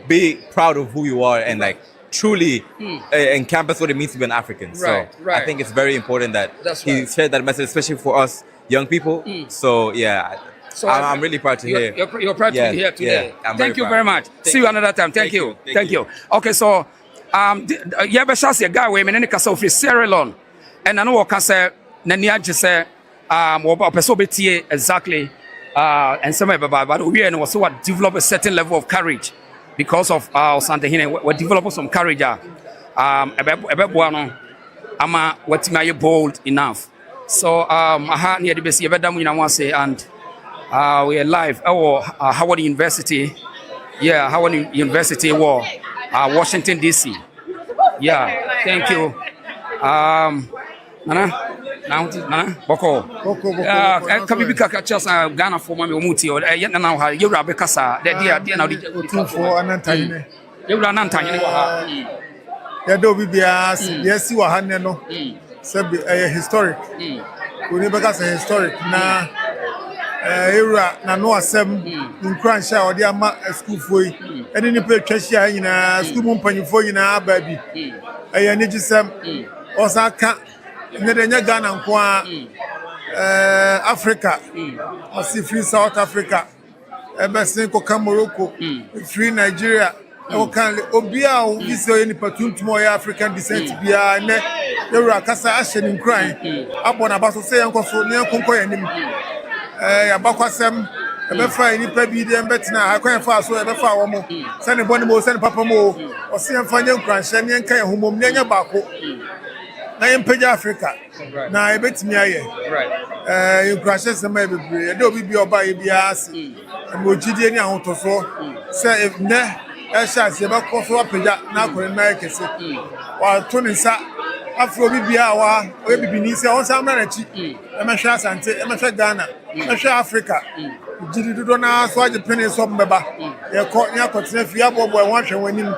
be proud of who you are and like truly encompass what it means to be an African.
Right,
so I think it's very important that he shared that message, especially for us young people. So yeah, so I'm really proud to hear.
You're proud to be here today.
Yeah,
Thank you very much. See you another time. Thank you. Okay, so yeah, but a guy we mean kasa of Sierra Leone, and I know what can say. Nania just say exactly and some but we also develop a certain level of courage. Because of our Sante Hene, we're developing some courage. What may you bold enough. So I had near the best and we are live. Howard University. Yeah, Howard University war. Washington DC. Yeah, thank you. Nana, Boko. Can we be just Ghana for Mammy Muti or yet now? You are Becassa, the dear
Otumfuo and Antony.
You run Antony.
Yadobi Bias, yes, you are Haneno. Historic. We never got a historic. Na era Nanoa 7 in Cransha or the Ama school for you. And in the Petrasia in a school company for you now, baby. I need some Osaka. Ghana Africa, I see free South Africa, Morocco, free Nigeria. Obia, we say any platoon to more African descent be a net. There are Casa Ashen in crying. Upon a basso say Uncle Sonia Conco and him. Abaquasem, a befa, any pebby, and better. I can't fast so ever far more. Send a bonimo, send Papa Mo, or see him find young crash, and young Kaya whom Nanya Bako. I am Page Africa. Now I bet me I you crashes the maybe don't be your by BS and Mojidian auto so say if ne I shall say about coffee up now for America while Tony Sa Afro bibia wa o bibini se on samra na chi e me hwe Asante e me hwe Ghana e hwe Africa jiri dodo na so age pene so mbeba ye ko nya kotena fi abobo e won hwe wanim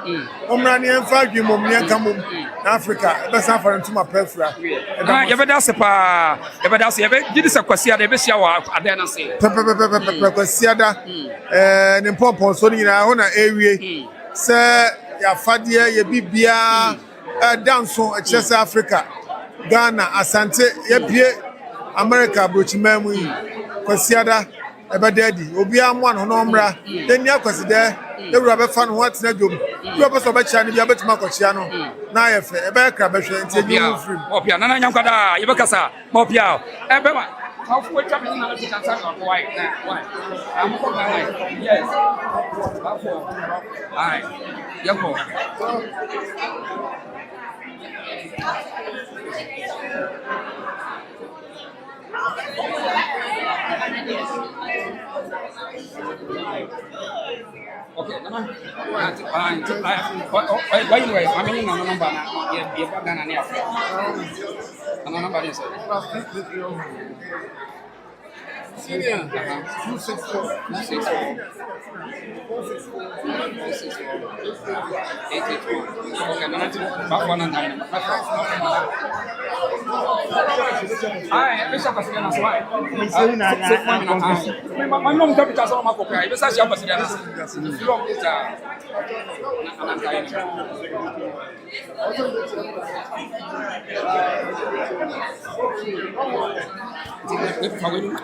omra ne emfa dwemom ne nkamom na Africa e be sa for ntuma pafura
ye be da se pa ye be da se ye be jidi se kwasia da ye be sia wa ade na se
kwasia da ne pompon so ni na ho na ewie se ya fade ye bibia dance on Chess Africa, Ghana, Asante, Yepie, America, Bruchimamu, Kwasiada, Ebadedi, Obia one honomra, then Yakwasi there, they will have a fun what's not doing. You have a Bachani, you have a Macochiano, Naif, a bear crabbish, and take you free.
Mopia, Nana Yankada, Yabakasa, Mopia, Ebema. How for traveling in the kitchen? Why? I'm for my life. Yes. How for? Aye. Yako. Okay, Nana. Why you wait? I'm in another number now. You're Ghana near. Another number is Senior, 264. 884. Okay, no, back one and nine. Aye, Bishop Pascal as well. My mom told me to say, "I'm going to cry." Bishop Pascal, you long is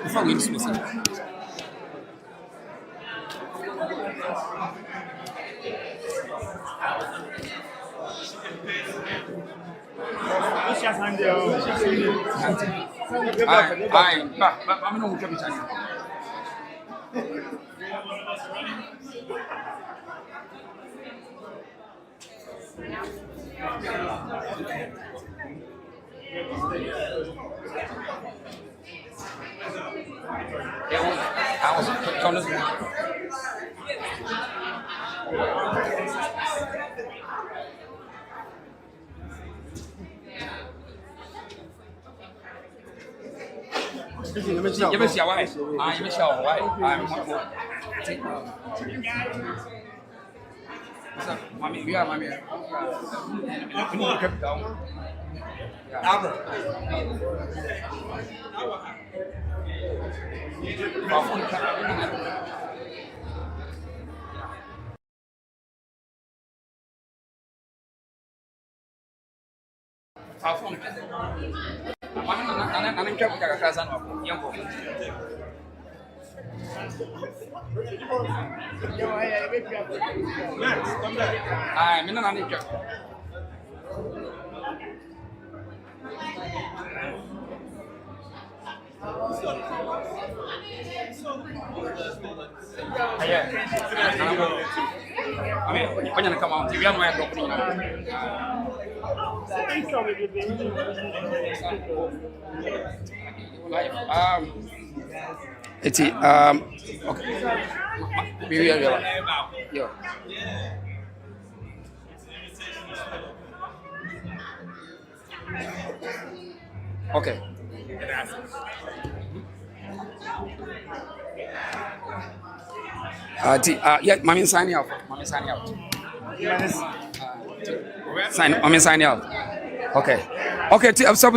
before we dismiss it. I'm not going to I was you miss your wife. You miss your wife. Mommy, we are mommy. Okay. Yeah, mommy signing out. Mommy signing out. Signing out. Okay. Okay. So,